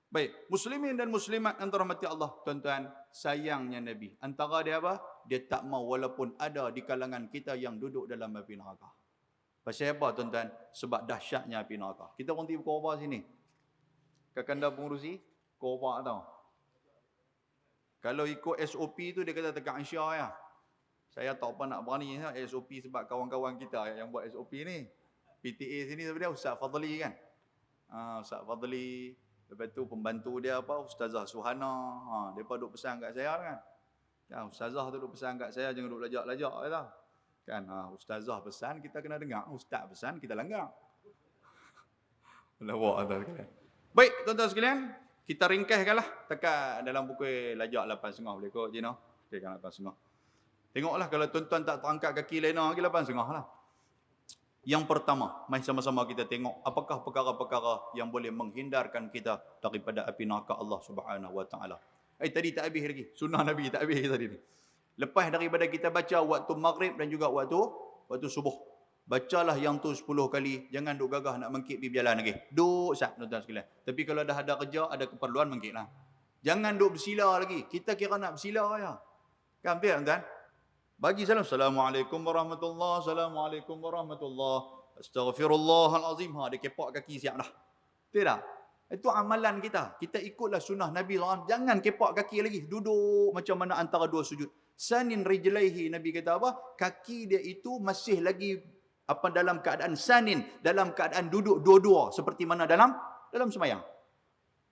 Baik, muslimin dan muslimat yang dirahmati Allah, tuan-tuan, sayangnya Nabi, antara dia apa? Dia tak mau walaupun ada di kalangan kita yang duduk dalam api neraka. Pasal apa tuan-tuan? Sebab dahsyatnya api neraka. Kita berhenti berkorban sini. Kakanda pengurusi, korban tau. Kalau ikut SOP tu dia kata tekan Aisyah ya. Saya tak apa nak berani SOP sebab kawan-kawan kita yang buat SOP ni. PTA sini sebenarnya Ustaz Fadli kan. Ustaz Fadli, lepas tu pembantu dia apa, Ustazah Suhana. Depa duk pesan kat saya kan. Kan ustazah tu duk pesan kat saya jangan duk lajak-lajak kata. Kan ustazah pesan kita kena dengar, ustaz pesan kita langgar. Lawak atas sekalian. Baik, tuan-tuan sekalian, kita ringkaskanlah tekat dalam buku lajak 8.5 boleh kok Cina. Okey kan 8.5. Tengoklah kalau tuan-tuan tak terangkat kaki lena lagi 8.5 lah. Yang pertama, mari sama-sama kita tengok apakah perkara-perkara yang boleh menghindarkan kita daripada api neraka Allah Subhanahu Wa Taala. Tadi tak habis lagi. Sunnah Nabi tak habis tadi ni. Lepas daripada kita baca waktu maghrib dan juga waktu subuh. Bacalah yang tu 10 kali. Jangan duk gagah nak mengkit pergi berjalan lagi. Duk sat tuan-tuan sekalian. Tapi kalau dah ada kerja, ada keperluan mengkitlah. Jangan duk bersila lagi. Kita kira nak bersila ya. Kan betul tuan-tuan? Bagi salam. Assalamualaikum warahmatullahi. Assalamualaikum warahmatullahi. Astaghfirullahalazim. Dia kepak kaki siap dah. Betul tak? Itu amalan kita. Kita ikutlah sunnah Nabi SAW. Jangan kepak kaki lagi. Duduk macam mana antara dua sujud. Sanin rijlaihi. Nabi kata apa? Kaki dia itu masih lagi dalam keadaan sanin. Dalam keadaan duduk dua-dua. Seperti mana dalam sembahyang.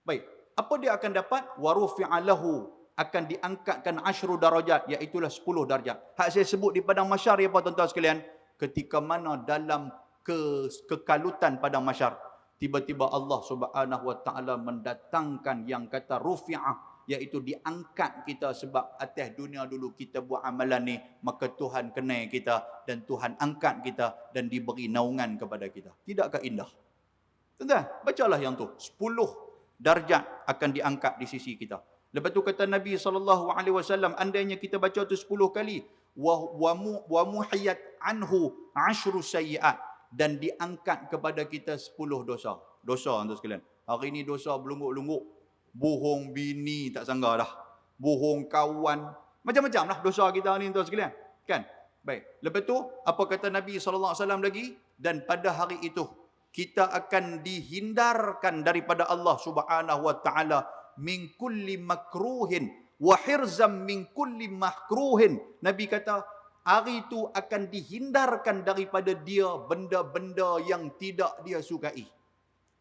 Baik. Apa dia akan dapat? Warufi'alahu. Akan diangkatkan 10 darajat. Iaitulah 10 darjat. Hak saya sebut di padang masyar ya tuan-tuan sekalian. Ketika mana dalam kekalutan padang masyar. Tiba-tiba Allah Subhanahu Wa Taala mendatangkan yang kata rufi'ah, iaitu diangkat kita sebab atas dunia dulu kita buat amalan ni, maka Tuhan kenal kita dan Tuhan angkat kita dan diberi naungan kepada kita. Tidakkah indah? Tuan-tuan, bacalah yang tu. 10 darjat akan diangkat di sisi kita. Lepas tu kata Nabi SAW, andainya kita baca tu 10 kali, wa muhiyat anhu 10 sayyi'at. Dan diangkat kepada kita 10 dosa. Dosa tuan sekalian. Hari ni dosa belungguk-lungguk. Bohong bini tak sangka dah. Bohong kawan. Macam-macam lah dosa kita ni tuan sekalian. Kan? Baik. Lepas tu, apa kata Nabi SAW lagi? Dan pada hari itu, kita akan dihindarkan daripada Allah Subhanahu Wa Taala min kulli makruhin wa hirzam min kulli makruhin. Nabi kata, hari itu akan dihindarkan daripada dia benda-benda yang tidak dia sukai.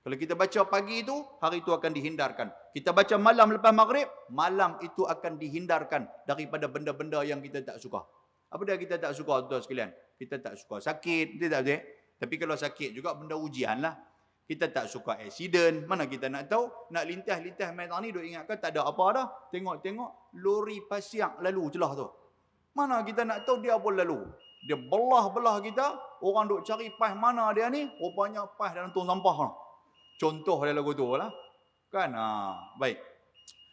Kalau kita baca pagi itu, hari itu akan dihindarkan. Kita baca malam lepas maghrib, malam itu akan dihindarkan daripada benda-benda yang kita tak suka. Apa dia kita tak suka tuan sekalian? Kita tak suka sakit, betul tak betul? Tapi kalau sakit juga benda ujian lah. Kita tak suka aksiden, mana kita nak tahu? Nak lintas-lintas medan ni, duk ingatkan tak ada apa dah. Tengok-tengok, lori pasiak lalu celah tu. Mana kita nak tahu dia pun lalu. Dia belah-belah kita. Orang duk cari pas mana dia ni. Rupanya pas dalam tong sampah lah. Contoh dia lagu tu lah. Kan? Baik.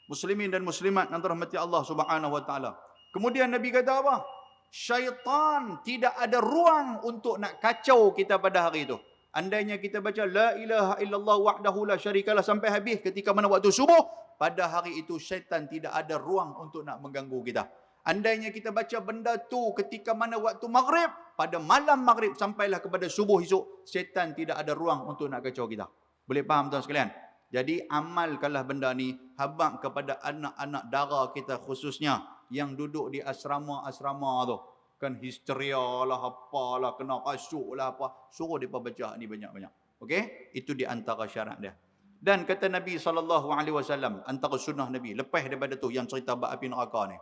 Muslimin dan muslimat yang dirahmati Allah Subhanahu Wa Taala. Kemudian Nabi kata apa? Syaitan tidak ada ruang untuk nak kacau kita pada hari itu. Andainya kita baca la ilaha illallah wahdahu la syarikalah sampai habis ketika mana waktu subuh. Pada hari itu syaitan tidak ada ruang untuk nak mengganggu kita. Andainya kita baca benda tu ketika mana waktu maghrib, pada malam maghrib sampailah kepada subuh esok, syaitan tidak ada ruang untuk nak kacau kita. Boleh faham tuan sekalian? Jadi amalkanlah benda ni, habaq kepada anak-anak dara kita khususnya yang duduk di asrama-asrama tu. Kan histeria lah, apalah, kena kasut lah apa. Suruh mereka baca ni banyak-banyak. Okey? Itu di antara syarat dia. Dan kata Nabi SAW, antara sunnah Nabi, lepas daripada tu yang cerita bab api neraka ni.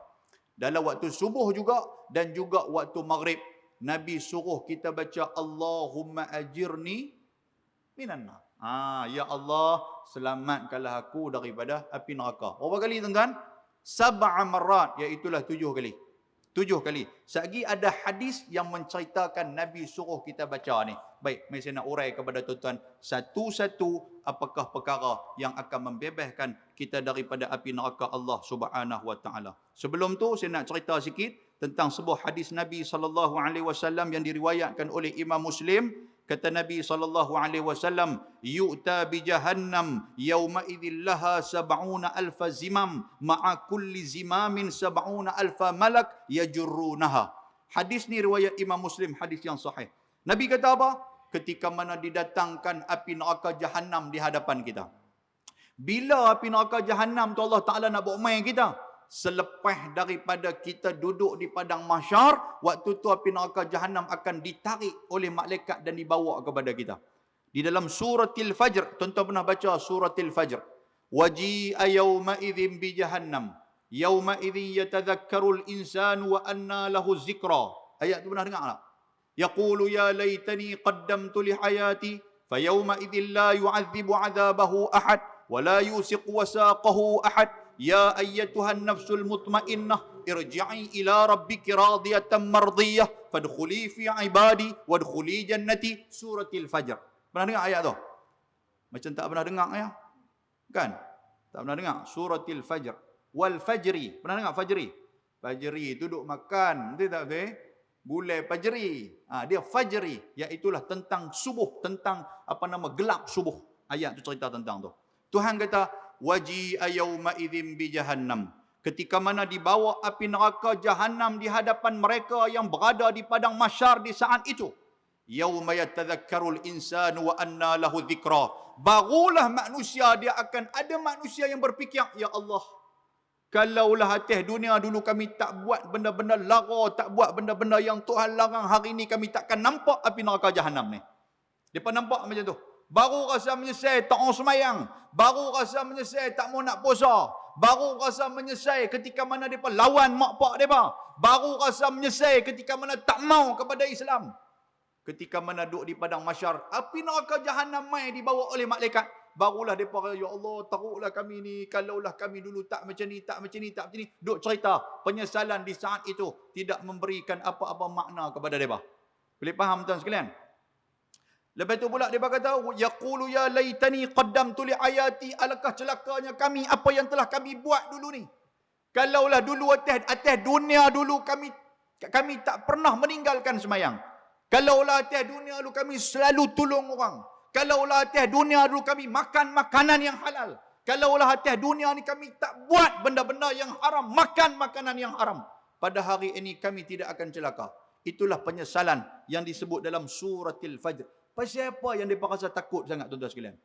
Dalam waktu subuh juga dan juga waktu maghrib, Nabi suruh kita baca Allahumma ajirni minan nar. Ya Allah, selamatkanlah aku daripada api neraka. Berapa kali tuan-tuan? 7 marat, iaitulah 7 kali. 7 kali. Sagi ada hadis yang menceritakan Nabi suruh kita baca ni. Baik, mari saya nak urai kepada tuan-tuan satu-satu apakah perkara yang akan membebaskan kita daripada api neraka Allah Subhanahu Wa Taala. Sebelum tu saya nak cerita sikit tentang sebuah hadis Nabi SAW yang diriwayatkan oleh Imam Muslim. Kata Nabi SAW, yu'ta bi jahannam yawma idzil laha 70,000 zimam ma'a kulli zimamin 70,000 malak yajurrunaha. Hadis ni riwayat Imam Muslim, hadis yang sahih. Nabi kata apa? Ketika mana didatangkan api neraka jahannam di hadapan kita. Bila api neraka jahannam tu Allah Ta'ala nak buat main kita? selepas daripada kita duduk di padang mahsyar, waktu tu api neraka Jahannam akan ditarik oleh malaikat dan dibawa kepada kita. Di dalam suratil Fajr, tuan-tuan pernah baca suratil Fajr. Waji'a yawma idzin bi jahannam. Yawma idzin yatadhakkarul insanu wa anna lahu zikra. Ayat tu pernah dengar tak? Yaqulu ya laitani qaddamtu li hayati fayawma idzin la yu'adzibu 'adzabahu ahad wa la yusiqu wasaqahu ahad. Ya ayyatuhan nafsul mutmainnah irji'i ila rabbiki radiyatan mardiyah fadkhuli fi ibadi wadkhuli jannati. Suratil Fajr. Pernah dengar ayat tu? Macam tak pernah dengar ya? Kan? Tak pernah dengar? Suratil Fajr. Wal fajri. Pernah dengar fajri? Fajri tu duduk makan. Betul tak betul? Gulai fajri. Dia fajri. Iaitulah tentang subuh. Tentang gelap subuh. Ayat tu cerita tentang tu. Tuhan kata, waji'a yawma idzin bi jahannam. Ketika mana dibawa api neraka Jahannam di hadapan mereka yang berada di padang mahsyar di saat itu. Yawma yatadhakkarul insanu wa anna lahu dhikra. Barulah manusia, dia akan ada manusia yang berfikir, ya Allah, kalaulah atas dunia dulu kami tak buat benda-benda lara, tak buat benda-benda yang Tuhan larang, hari ini kami takkan nampak api neraka Jahannam ni. Depa nampak macam tu. Baru rasa menyesal tak mau semayang. Baru rasa menyesal tak mau nak puasa. Baru rasa menyesal ketika mana mereka lawan mak pak mereka. Baru rasa menyesal ketika mana tak mau kepada Islam. Ketika mana duduk di padang mahsyar, api neraka Jahannam mai dibawa oleh malaikat. Barulah mereka, ya Allah, teruklah kami ni. Kalaulah kami dulu tak macam ni, tak macam ni, tak macam ni. Duk cerita. Penyesalan di saat itu tidak memberikan apa-apa makna kepada mereka. Boleh faham tuan sekalian? Lepas tu pula dia berkata, yaqulu ya laitani qaddamtu li ayati, alangkah celakanya kami apa yang telah kami buat dulu ni. Kalaulah dulu atas dunia dulu kami tak pernah meninggalkan semayang. Kalaulah atas dunia dulu kami selalu tolong orang. Kalaulah atas dunia dulu kami makan makanan yang halal. Kalaulah atas dunia ni kami tak buat benda-benda yang haram, makan makanan yang haram, pada hari ini kami tidak akan celaka. Itulah penyesalan yang disebut dalam suratil Fajr. Pasal apa yang mereka rasa takut sangat tuan-tuan sekalian?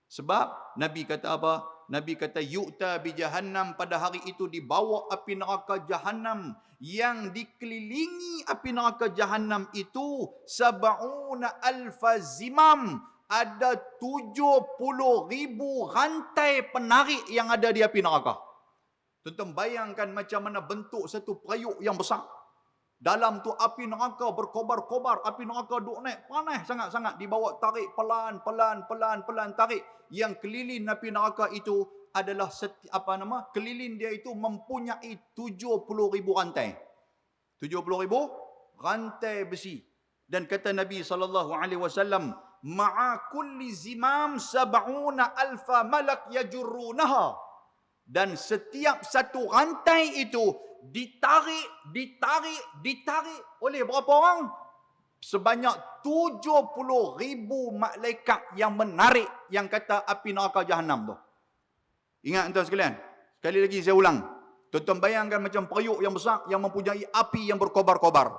Sebab Nabi kata apa? Nabi kata yu'ta bi jahannam, pada hari itu dibawa api neraka Jahannam yang dikelilingi api neraka Jahannam itu sab'una alfa zimam. Ada 70,000 rantai penarik yang ada di api neraka. Tuan-tuan bayangkan macam mana bentuk satu periuk yang besar. Dalam tu api neraka berkobar-kobar, api neraka duk naik panas sangat-sangat, dibawa tarik pelan tarik. Yang keliling api neraka itu adalah keliling dia itu mempunyai 70,000 rantai. 70,000 rantai besi. Dan kata Nabi SAW, ma'a kulli zimam sab'una alfa malak yajurrunaha. Dan setiap satu rantai itu ditarik oleh berapa orang? Sebanyak 70,000 malaikat yang menarik, yang kata api neraka Jahannam tu. Ingat tuan sekalian, sekali lagi saya ulang. Tuan-tuan bayangkan macam periuk yang besar yang mempunyai api yang berkobar-kobar.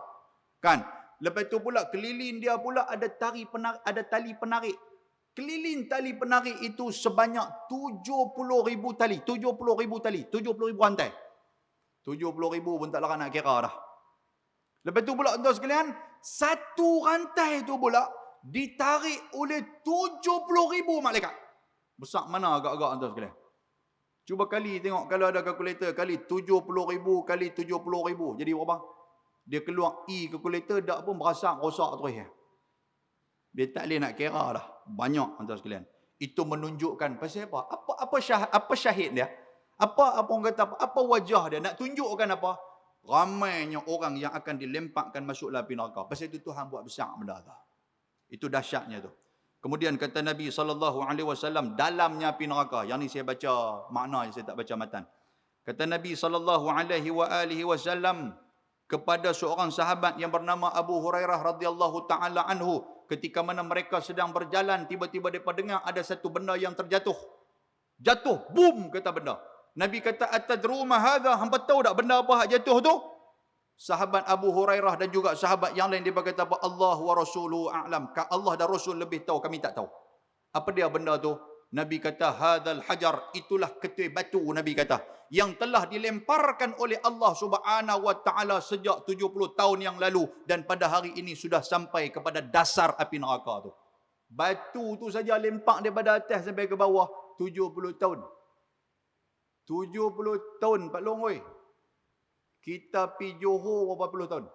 Kan? Lepas tu pula keliling dia pula ada tali penarik. Keliling tali penarik itu sebanyak 70,000 tali. 70,000 tali. 70,000 rantai. 70,000 pun tak larang nak kira dah. Lepas tu pula tuan sekalian, satu rantai tu pula ditarik oleh 70,000 malaikat. Besar mana agak-agak tuan sekalian? Cuba kali tengok kalau ada kalkulator, kali 70,000 kali 70,000. Jadi berapa? Dia keluar kalkulator tak pun berasa rosak terus. Dia tak boleh nak kira dah. Banyak tuan sekalian. Itu menunjukkan pasal apa? Apa syahid dia? Apa orang kata apa wajah dia? Nak tunjukkan apa? Ramainya orang yang akan dilemparkan masuk dalam api neraka. Pasal itu Tuhan buat besar benda tu. Itu dahsyatnya tu. Kemudian kata Nabi SAW, dalamnya api neraka. Yang ni saya baca makna, saya tak baca matan. Kata Nabi SAW kepada seorang sahabat yang bernama Abu Hurairah radhiyallahu taala anhu, ketika mana mereka sedang berjalan, tiba-tiba mereka dengar ada satu benda yang terjatuh. Jatuh, boom, kata benda. Nabi kata, atadru ma hadha? Hangpa tahu tak benda apa hak jatuh tu? Sahabat Abu Hurairah dan juga sahabat yang lain dia berkata apa? Allah wa rasuluhu a'lam. Allah dan Rasul lebih tahu, kami tak tahu. Apa dia benda tu? Nabi kata, hadzal hajar, itulah ketui batu, Nabi kata, yang telah dilemparkan oleh Allah Subhanahu wa taala sejak 70 tahun yang lalu dan pada hari ini sudah sampai kepada dasar api neraka tu. Batu tu saja lempak daripada atas sampai ke bawah 70 tahun. 70 tahun Pak Long oi. Kita pi Johor berapa puluh tahun?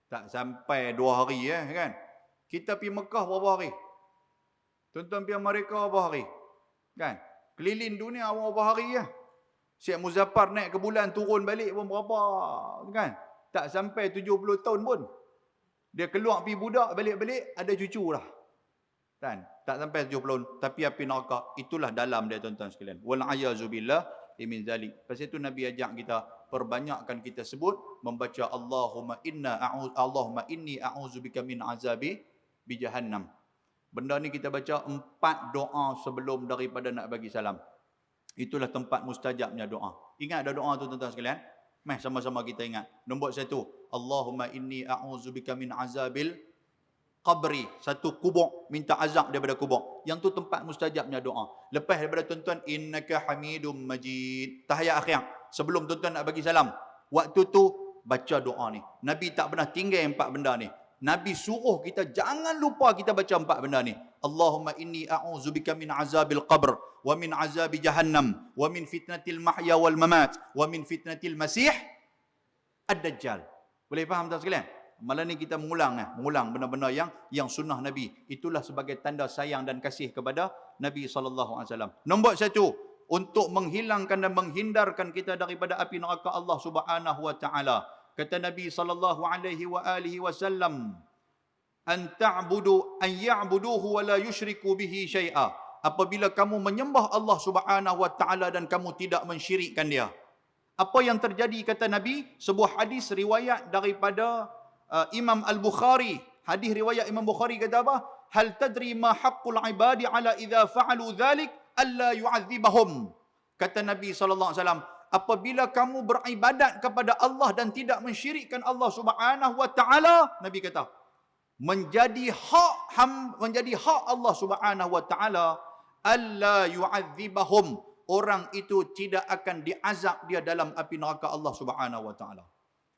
Tak sampai 2 hari kan. Kita pi Mekah berapa hari? Tuan-tuan pi Amerika berapa hari? Kan? Keliling dunia berapa hari ya? Syekh Muzaffar naik ke bulan turun balik pun berapa kan? Tak sampai 70 tahun pun. Dia keluar pi budak balik-balik ada cucu lah. Kan? Tak sampai 70 tahun. Tapi api neraka itulah dalam dia tuan-tuan sekalian. Wal ayazubillah min zalik. Pasal itu Nabi ajak kita perbanyakkan kita sebut membaca Allahumma inni a'udzubika min azabi bi jahannam. Benda ni kita baca 4 doa sebelum daripada nak bagi salam. Itulah tempat mustajabnya doa. Ingat ada doa tu tuan-tuan sekalian? Mari sama-sama kita ingat. Nombor 1, Allahumma inni a'udzubika min azabil qabri. 1 kubur, minta azab daripada kubur. Yang tu tempat mustajabnya doa. Lepas daripada tuan-tuan, innaka hamidum majid. Tahiyat akhir. Sebelum tuan-tuan nak bagi salam. Waktu tu, baca doa ni. Nabi tak pernah tinggal 4 benda ni. Nabi suruh kita jangan lupa kita baca 4 benda ni. Allahumma inni a'udzubika min azabil qabr wa min azabi jahannam wa min fitnatil mahya wal mamat wa min fitnatil masih ad-dajjal. Boleh faham tak sekalian? Malam ni kita mengulang benda-benda yang sunnah Nabi. Itulah sebagai tanda sayang dan kasih kepada Nabi SAW. Nombor 1, untuk menghilangkan dan menghindarkan kita daripada api neraka Allah Subhanahu wa taala. Kata Nabi SAW, an ya'buduhu wa la yushriku bihi syai'a. Apabila kamu menyembah Allah Subhanahu wa taala dan kamu tidak mensyirikkan dia. Apa yang terjadi kata Nabi? Sebuah hadis riwayat daripada Imam Al-Bukhari. Hadis riwayat Imam Bukhari kata apa? Hal tadri ma haqqul ibadi ala idza fa'alu dhalik alla yu'adzibahum. Kata Nabi sallallahu alaihi wasallam, apabila kamu beribadat kepada Allah dan tidak mensyirikkan Allah Subhanahu wa taala, Nabi kata, menjadi hak Allah Subhanahu wa taala alla yu'adzibahum. Orang itu tidak akan diazab dia dalam api neraka Allah Subhanahu wa taala.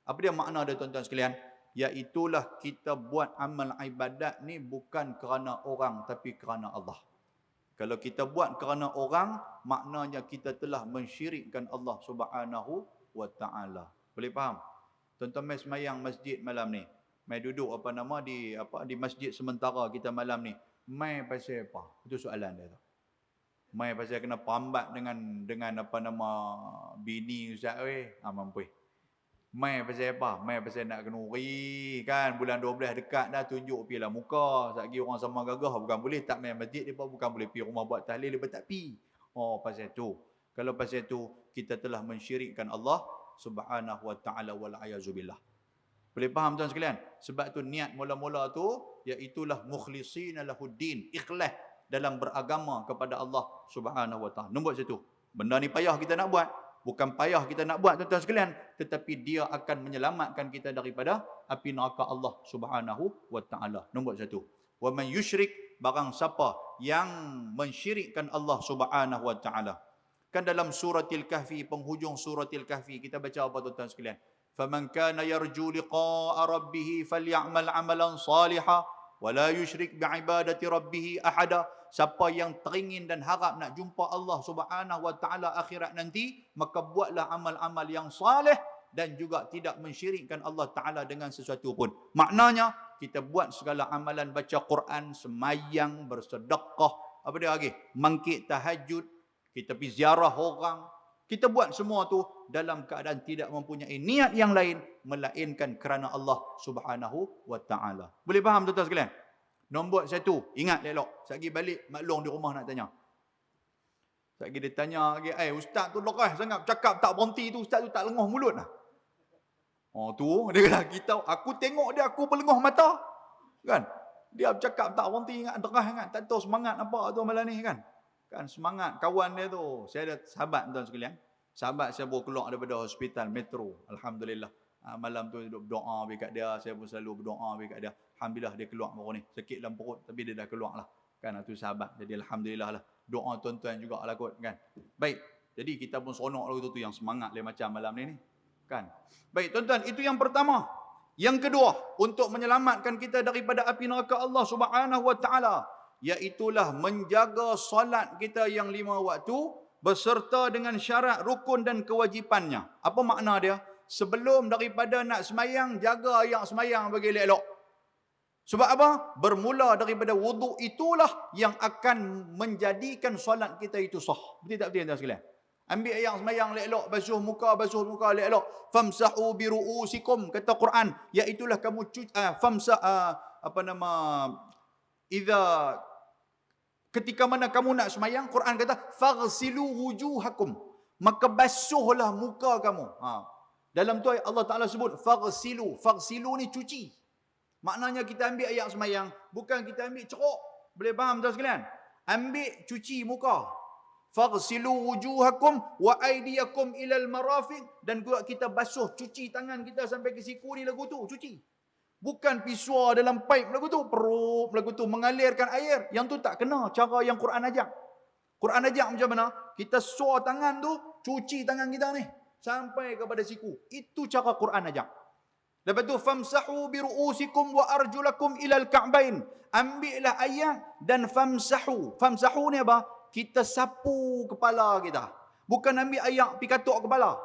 Apa dia makna dia tuan-tuan sekalian? Iaitulah kita buat amal ibadat ni bukan kerana orang tapi kerana Allah. Kalau kita buat kerana orang, maknanya kita telah mensyirikkan Allah Subhanahu wa taala. Boleh faham? Tuan-tuan mai semayang masjid malam ni. Mai duduk di masjid sementara kita malam ni. Mai pasal apa? Itu soalan dia tu. Mai pasal kena pambat dengan bini ustaz mampu. Mai pasal apa? Mai pasal nak kenuri kan, bulan 12 dekat dah, tunjuk pilah muka. Satgi orang sama gagah bukan boleh tak main masjid, depa bukan boleh pi rumah buat tahlil, depa tak pi. Oh pasal tu. Kalau pasal tu kita telah mensyirikkan Allah Subhanahu wa taala wal ayazubillah. Boleh faham tuan sekalian? Sebab tu niat mula-mula tu iaitulah mukhlishina lahuddin, ikhlas dalam beragama kepada Allah Subhanahu wa taala. Nombor 1. Benda ni payah kita nak buat. Bukan payah kita nak buat tuan-tuan sekalian, tetapi dia akan menyelamatkan kita daripada api neraka Allah Subhanahu wa taala. Nombor 1. Wa man yusyrik, barang siapa yang mensyirikkan Allah Subhanahu wa taala. Kan dalam suratil Kahfi, penghujung suratil Kahfi kita baca apa tuan-tuan sekalian? Faman kana yarju liqa'a rabbih falyamal 'amalan salihan wa la yusyrik bi'ibadati rabbih ahada. Siapa yang teringin dan harap nak jumpa Allah Subhanahu wa taala akhirat nanti, maka buatlah amal-amal yang saleh dan juga tidak mensyirikkan Allah taala dengan sesuatu pun. Maknanya kita buat segala amalan, baca Quran, semayang, bersedekah, apa dia lagi? Mangkit tahajud, kita pergi ziarah orang. Kita buat semua tu dalam keadaan tidak mempunyai niat yang lain melainkan kerana Allah Subhanahu wa taala. Boleh faham tuan-tuan sekalian? Nombor 1, ingat elok. Satgi balik maklong di rumah nak tanya. Satgi dia tanya lagi, ustaz tu lekas sangat cakap tak berhenti tu, ustaz tu tak lengah mulut lah. Oh tu, dia kata, aku tengok dia, aku berlengah mata. Kan? Dia bercakap tak berhenti, ingat derah, ingat tak tahu semangat apa tu malam ni kan. Kan semangat kawan dia tu. Saya ada sahabat tuan sekalian. Sahabat saya baru keluar daripada hospital Metro. Alhamdulillah. Malam tu duduk berdoa dekat dia. Saya pun selalu berdoa dekat dia. Alhamdulillah dia keluar baru ni. Sakit dalam perut tapi dia dah keluar lah. Kan itu sahabat. Jadi alhamdulillah lah. Doa tuan-tuan juga lah kot kan. Baik. Jadi kita pun seronok lah tu yang semangat le macam malam ni. Kan. Baik tuan-tuan, itu yang pertama. Yang kedua, untuk menyelamatkan kita daripada api neraka Allah Subhanahu wa taala, iaitulah menjaga solat kita yang 5 waktu beserta dengan syarat rukun dan kewajipannya. Apa makna dia? Sebelum daripada nak semayang, jaga yang semayang bagi elok-elok. Sebab apa? Bermula daripada wuduk itulah yang akan menjadikan solat kita itu sah. Betul tak betul tuan sekalian? Ambil yang semayang elok-elok, basuh muka elok-elok. Famsahu bi ru'usikum, kata Quran, iaitulah kamu ketika mana kamu nak semayang, Quran kata faghsilu wujuhakum, maka basuhlah muka kamu. Dalam tu Allah Taala sebut faghsilu ni cuci. Maknanya kita ambil ayat semayang, bukan kita ambil ceruk. Boleh faham tuan sekalian? Ambil cuci muka. Faghsilu wujuhakum wa aydiyakum ilal marafiq, dan juga kita basuh, cuci tangan kita sampai ke siku ni lagu tu, cuci. Bukan pisua dalam pipe lagu tu, perut lagu tu mengalirkan air. Yang tu tak kena cara yang Quran ajak. Quran ajak macam mana? Kita suar tangan tu, cuci tangan kita ni sampai kepada siku. Itu cara Quran ajak. Lepas tu famsahu bi ru'usikum wa arjulakum ilal ka'bain. Ambillah ayat dan famsahu. Famsahu ni apa? Kita sapu kepala kita. Bukan ambil ayat pi katuk kepala.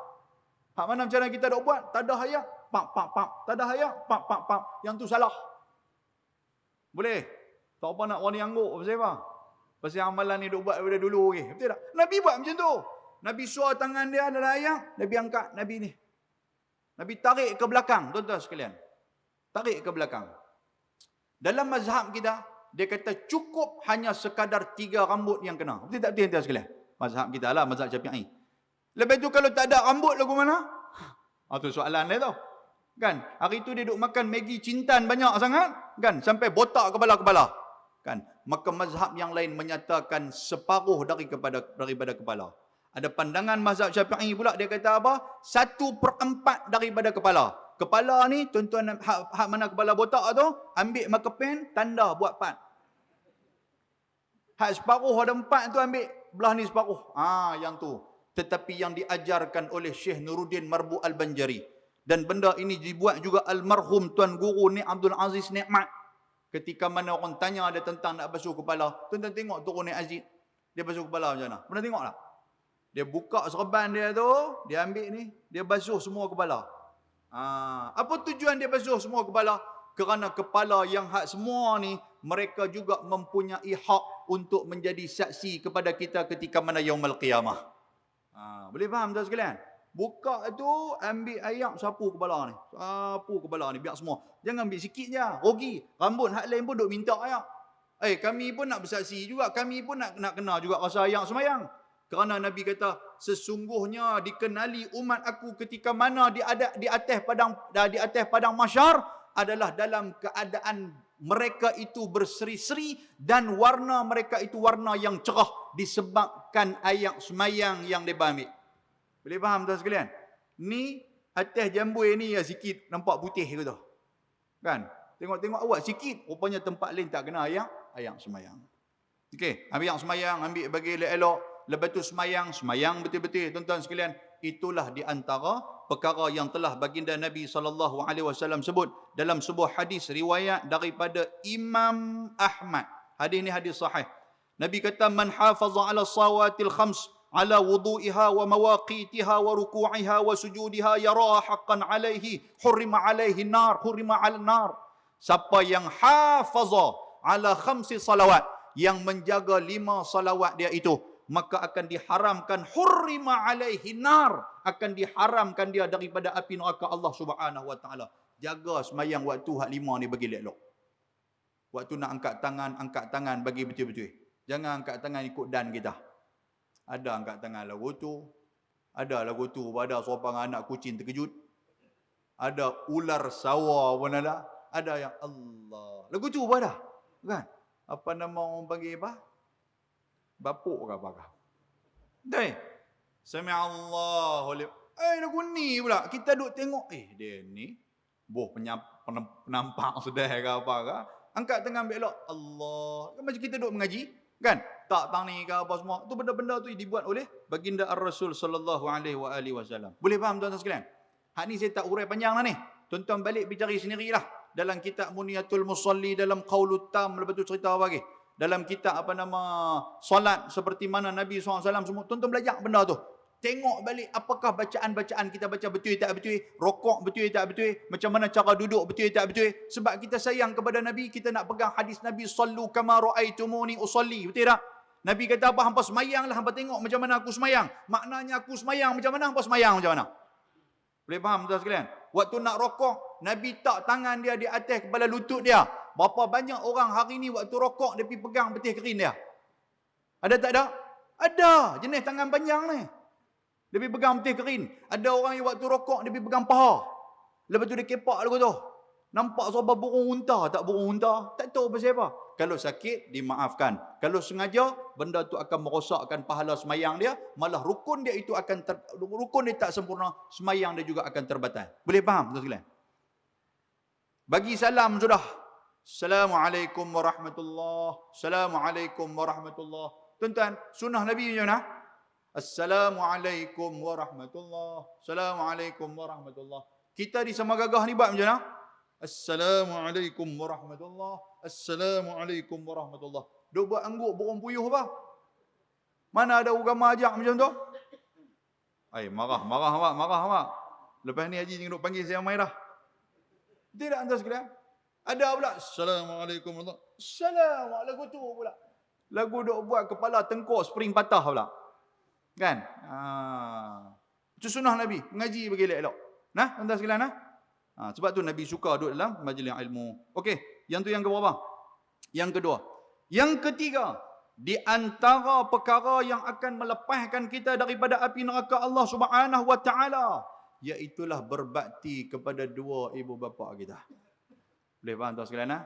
Hak mana macam mana kita dok buat? Tak ada ayat, pap. Tak ada ayat, pap. Yang tu salah. Boleh? Tak apa nak warna angguk pasal apa? Pasal amalan ni dok buat daripada dulu ke. Betul tak? Nabi buat macam tu. Nabi suar tangan dia dalam ayat, Nabi angkat Nabi ni. Nabi tarik ke belakang, tuan-tuan sekalian. Tarik ke belakang. Dalam mazhab kita, dia kata cukup hanya sekadar 3 rambut yang kena. Betul tak betul tuan-tuan sekalian? Mazhab kita lah, mazhab Syafi'i. Lepas tu kalau tak ada rambut lagu mana? Itu soalan dia tu. Kan? Hari tu dia duk makan Maggi cintan banyak sangat. Kan? Sampai botak kepala-kepala. Kan? Maka mazhab yang lain menyatakan separuh daripada kepala. Ada pandangan mazhab Syafi'i pula, dia kata apa? 1/4 daripada kepala. Kepala ni, tuan-tuan, hak mana kepala botak tu, ambil marker tanda buat part. Hak separuh ada 4 tu ambil belah ni separuh. Yang tu. Tetapi yang diajarkan oleh Syekh Nuruddin Marbu Al-Banjari. Dan benda ini dibuat juga almarhum Tuan Guru Ni Abdul Aziz Nikmat. Ketika mana orang tanya dia tentang nak basuh kepala. Tuan-tuan tengok Turun Ni Aziz. Dia basuh kepala macam mana? Pernah tengok tak? Dia buka serban dia tu, dia ambil ni, dia basuh semua kepala. Apa tujuan dia basuh semua kepala? Kerana kepala yang hak semua ni, mereka juga mempunyai hak untuk menjadi saksi kepada kita ketika mana yaumul qiyamah. Boleh faham tuan sekalian? Buka tu, ambil ayam, sapu kepala ni. Sapu kepala ni, biar semua. Jangan ambil sikit je, rugi. Rambut hak lain pun duk minta ayam. Kami pun nak bersaksi juga, kami pun nak kena juga rasa ayam semayang. Kerana Nabi kata, sesungguhnya dikenali umat aku ketika mana di atas padang mahsyar adalah dalam keadaan mereka itu berseri-seri dan warna mereka itu warna yang cerah disebabkan ayat semayang yang mereka ambil. Boleh faham tuan sekalian? Ni atas jambul ni ya sikit nampak putih ke tu. Kan? Tengok-tengok awak sikit, rupanya tempat lain tak kena ayat semayang. Okey, ambil yang semayang, ambil bagi elok-elok. Lepas tu semayang betul-betul. Tuan-tuan sekalian, itulah di antara perkara yang telah baginda Nabi SAW sebut dalam sebuah hadis riwayat daripada Imam Ahmad. Hadis ni hadis sahih. Nabi kata, man hafaza ala sawatil khams ala wudu'iha wa mawaqitiha wa ruku'iha wa sujudiha yara haqqan alaihi hurrima alaihi nar, hurrima al nar. Siapa yang hafaza ala khamsi salawat, yang menjaga 5 salawat dia itu, maka akan diharamkan hurrima alaihi nar, akan diharamkan dia daripada api neraka Allah Subhanahu wa taala. Jaga semayang waktu hak 5 ni bagi elok. Waktu nak angkat tangan bagi betul-betul. Jangan angkat tangan ikut dan kita. Ada angkat tangan lagu tu, ada lagu tu pada seorang anak kucing terkejut. Ada ular sawah pun ada yang Allah. Lagu tu pun ada. Kan? Apa nama orang panggil apa? Bapuk ke apa? Dah. Sami Allahu liman. Lagu ni pula. Kita duk tengok. Dia ni. Boh penampak sedih ke apa ke. Angkat tangan ambil elok. Allah. Kan macam kita duduk mengaji. Kan? Tak tang ni ke apa semua. Tu benda-benda tu dibuat oleh baginda Ar-Rasul sallallahu alaihi wasallam. Boleh faham tuan-tuan sekalian? Hak ni saya tak urai panjang lah ni. Tuan-tuan balik pergi cari sendirilah. Dalam kitab Muniyatul Musalli, dalam Qaulut Tam, lepas tu cerita apa lagi? Dalam kitab apa nama solat seperti mana Nabi SAW semua. Tuan-tuan belajar benda tu. Tengok balik apakah bacaan-bacaan kita baca betul tak betul, rokok betul tak betul, macam mana cara duduk betul tak betul. Sebab kita sayang kepada Nabi, kita nak pegang hadis Nabi, sallu kama ra'aitumuni usalli, betul tak? Nabi kata apa? Hampa semayanglah, hampa tengok macam mana aku semayang. Maknanya aku semayang macam mana, hampa semayang macam mana. Boleh faham tuan sekalian? Waktu nak rokok, Nabi tak tangan dia di atas kepala lutut dia. Berapa banyak orang hari ni waktu rokok dia pergi pegang betih kerin dia? Ada tak ada? Ada. Jenis tangan panjang ni. Dia pergi pegang betih kerin. Ada orang yang waktu rokok dia pergi pegang paha. Lepas tu dia kepak lagu tu. Nampak sahabat burung unta, tak burung unta? Tak tahu pasal apa. Kalau sakit, dimaafkan. Kalau sengaja, benda tu akan merosakkan pahala semayang dia. Malah rukun dia itu akan, rukun dia tak sempurna, semayang dia juga akan terbatal. Boleh faham tuan sekalian? Bagi salam sudah. Assalamualaikum warahmatullahi. Assalamualaikum warahmatullahi. Tuan-tuan, sunnah Nabi macam mana? Assalamualaikum warahmatullahi. Assalamualaikum warahmatullahi. Kita di Sama Gagah ni buat macam mana? Assalamualaikum warahmatullahi. Assalamualaikum warahmatullahi. Duk buat angguk burung puyuh apa? Mana ada agama ajak macam tu? Marah. Lepas ni Haji duk panggil saya mai dah. Tidak anda sekalian? Ada pula Assalamualaikum warahmatullahi. Assalamualaikum lagu tu pula. Lagu duk buat kepala tengkuk spring patah pula. Kan? Itu sunnah Nabi, mengaji bagi elok-elok. Nah, tuan-tuan sekalian nah. Sebab tu Nabi suka duduk dalam majlis ilmu. Okey, yang tu yang keberapa? Yang kedua. Yang ketiga, di antara perkara yang akan melepaskan kita daripada api neraka Allah Subhanahu wa taala, iaitulah berbakti kepada dua ibu bapa kita. Boleh faham tuan sekalian nah?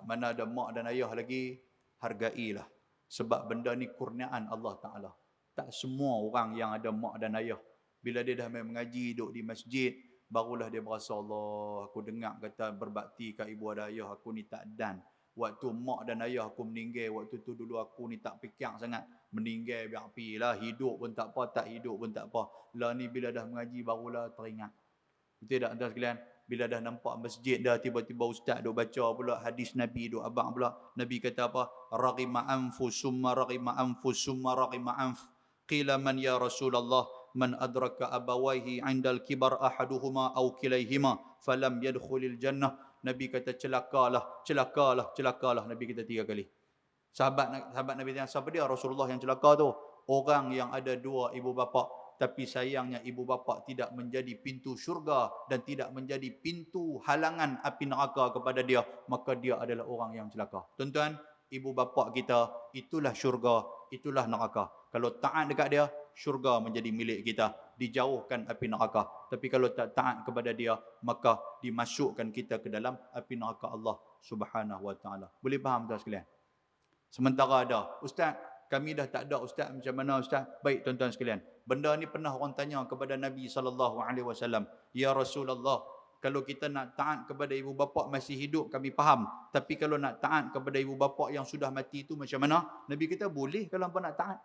Mana ada mak dan ayah lagi, hargailah. Sebab benda ni kurniaan Allah Taala. Tak semua orang yang ada mak dan ayah, bila dia dah main mengaji, duduk di masjid, barulah dia berasa, Allah, aku dengar kata berbakti kat ibu dan ayah aku ni tak dan. Waktu mak dan ayah aku meninggal, waktu tu dulu aku ni tak fikir sangat. Meninggal biar apilah, hidup pun tak apa, tak hidup pun tak apa. Lah ni bila dah mengaji barulah teringat. Betul tak tuan sekalian? Bila dah nampak masjid dah, tiba-tiba ustaz duk baca pula hadis Nabi, duk abang pula. Nabi kata apa? Raghima anfu summa raghima anfu summa raghima anf. Qila man ya Rasulullah, man adraka abawaihi 'indal kibar ahaduhuma aw kilaihima falam yadkhulil jannah. Nabi kata celakalah. Nabi kata 3 kali. Sahabat Nabi tanya, siapa dia Rasulullah yang celaka tu? Orang yang ada dua ibu bapa, tapi sayangnya ibu bapa tidak menjadi pintu syurga dan tidak menjadi pintu halangan api neraka kepada dia, maka dia adalah orang yang celaka. Tuan-tuan, ibu bapa kita itulah syurga, itulah neraka. Kalau taat dekat dia, syurga menjadi milik kita, dijauhkan api neraka. Tapi kalau tak taat kepada dia, maka dimasukkan kita ke dalam api neraka Allah Subhanahu wa taala. Boleh faham tuan sekalian? Sementara ada, ustaz, kami dah tak ada ustaz, macam mana ustaz? Baik tuan-tuan sekalian, benda ni pernah orang tanya kepada Nabi SAW. Ya Rasulullah, kalau kita nak taat kepada ibu bapa masih hidup, kami faham. Tapi kalau nak taat kepada ibu bapa yang sudah mati itu macam mana? Nabi kata, boleh kalau hampa nak taat.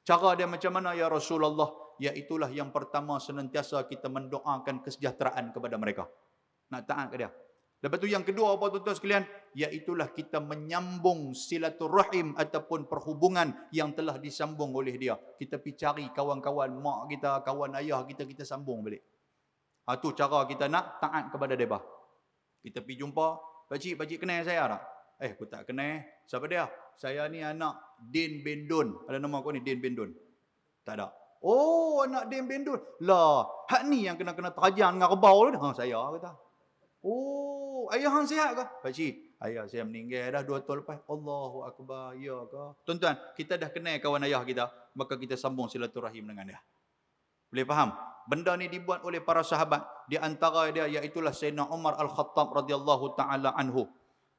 Cara dia macam mana ya Rasulullah? Iaitulah yang pertama, senantiasa kita mendoakan kesejahteraan kepada mereka. Nak taat ke dia. Lepas tu yang kedua apa tuan-tuan sekalian? Iaitulah kita menyambung silaturahim ataupun perhubungan yang telah disambung oleh dia. Kita pergi cari kawan-kawan mak kita, kawan ayah kita, kita sambung balik. Itu cara kita nak taat kepada mereka. Kita pergi jumpa, pakcik kenal saya tak? Aku tak kenal. Siapa dia? Saya ni anak Din bin Dun. Ada nama aku ni Din bin Dun? Tak ada. Oh, anak Din bin Dun. Lah, hak ni yang kena terajang dengan rebau tu. Saya kata. Oh, ayah hang sihat ke? Pakcik, ayah saya meninggal dah 2 tahun lepas. Allahu Akbar. Ya ke? Tuan-tuan, kita dah kenal kawan ayah kita, maka kita sambung silaturahim dengan dia. Boleh faham? Benda ni dibuat oleh para sahabat. Di antara dia iaitulah Sayyidina Umar Al-Khattab radhiyallahu taala anhu.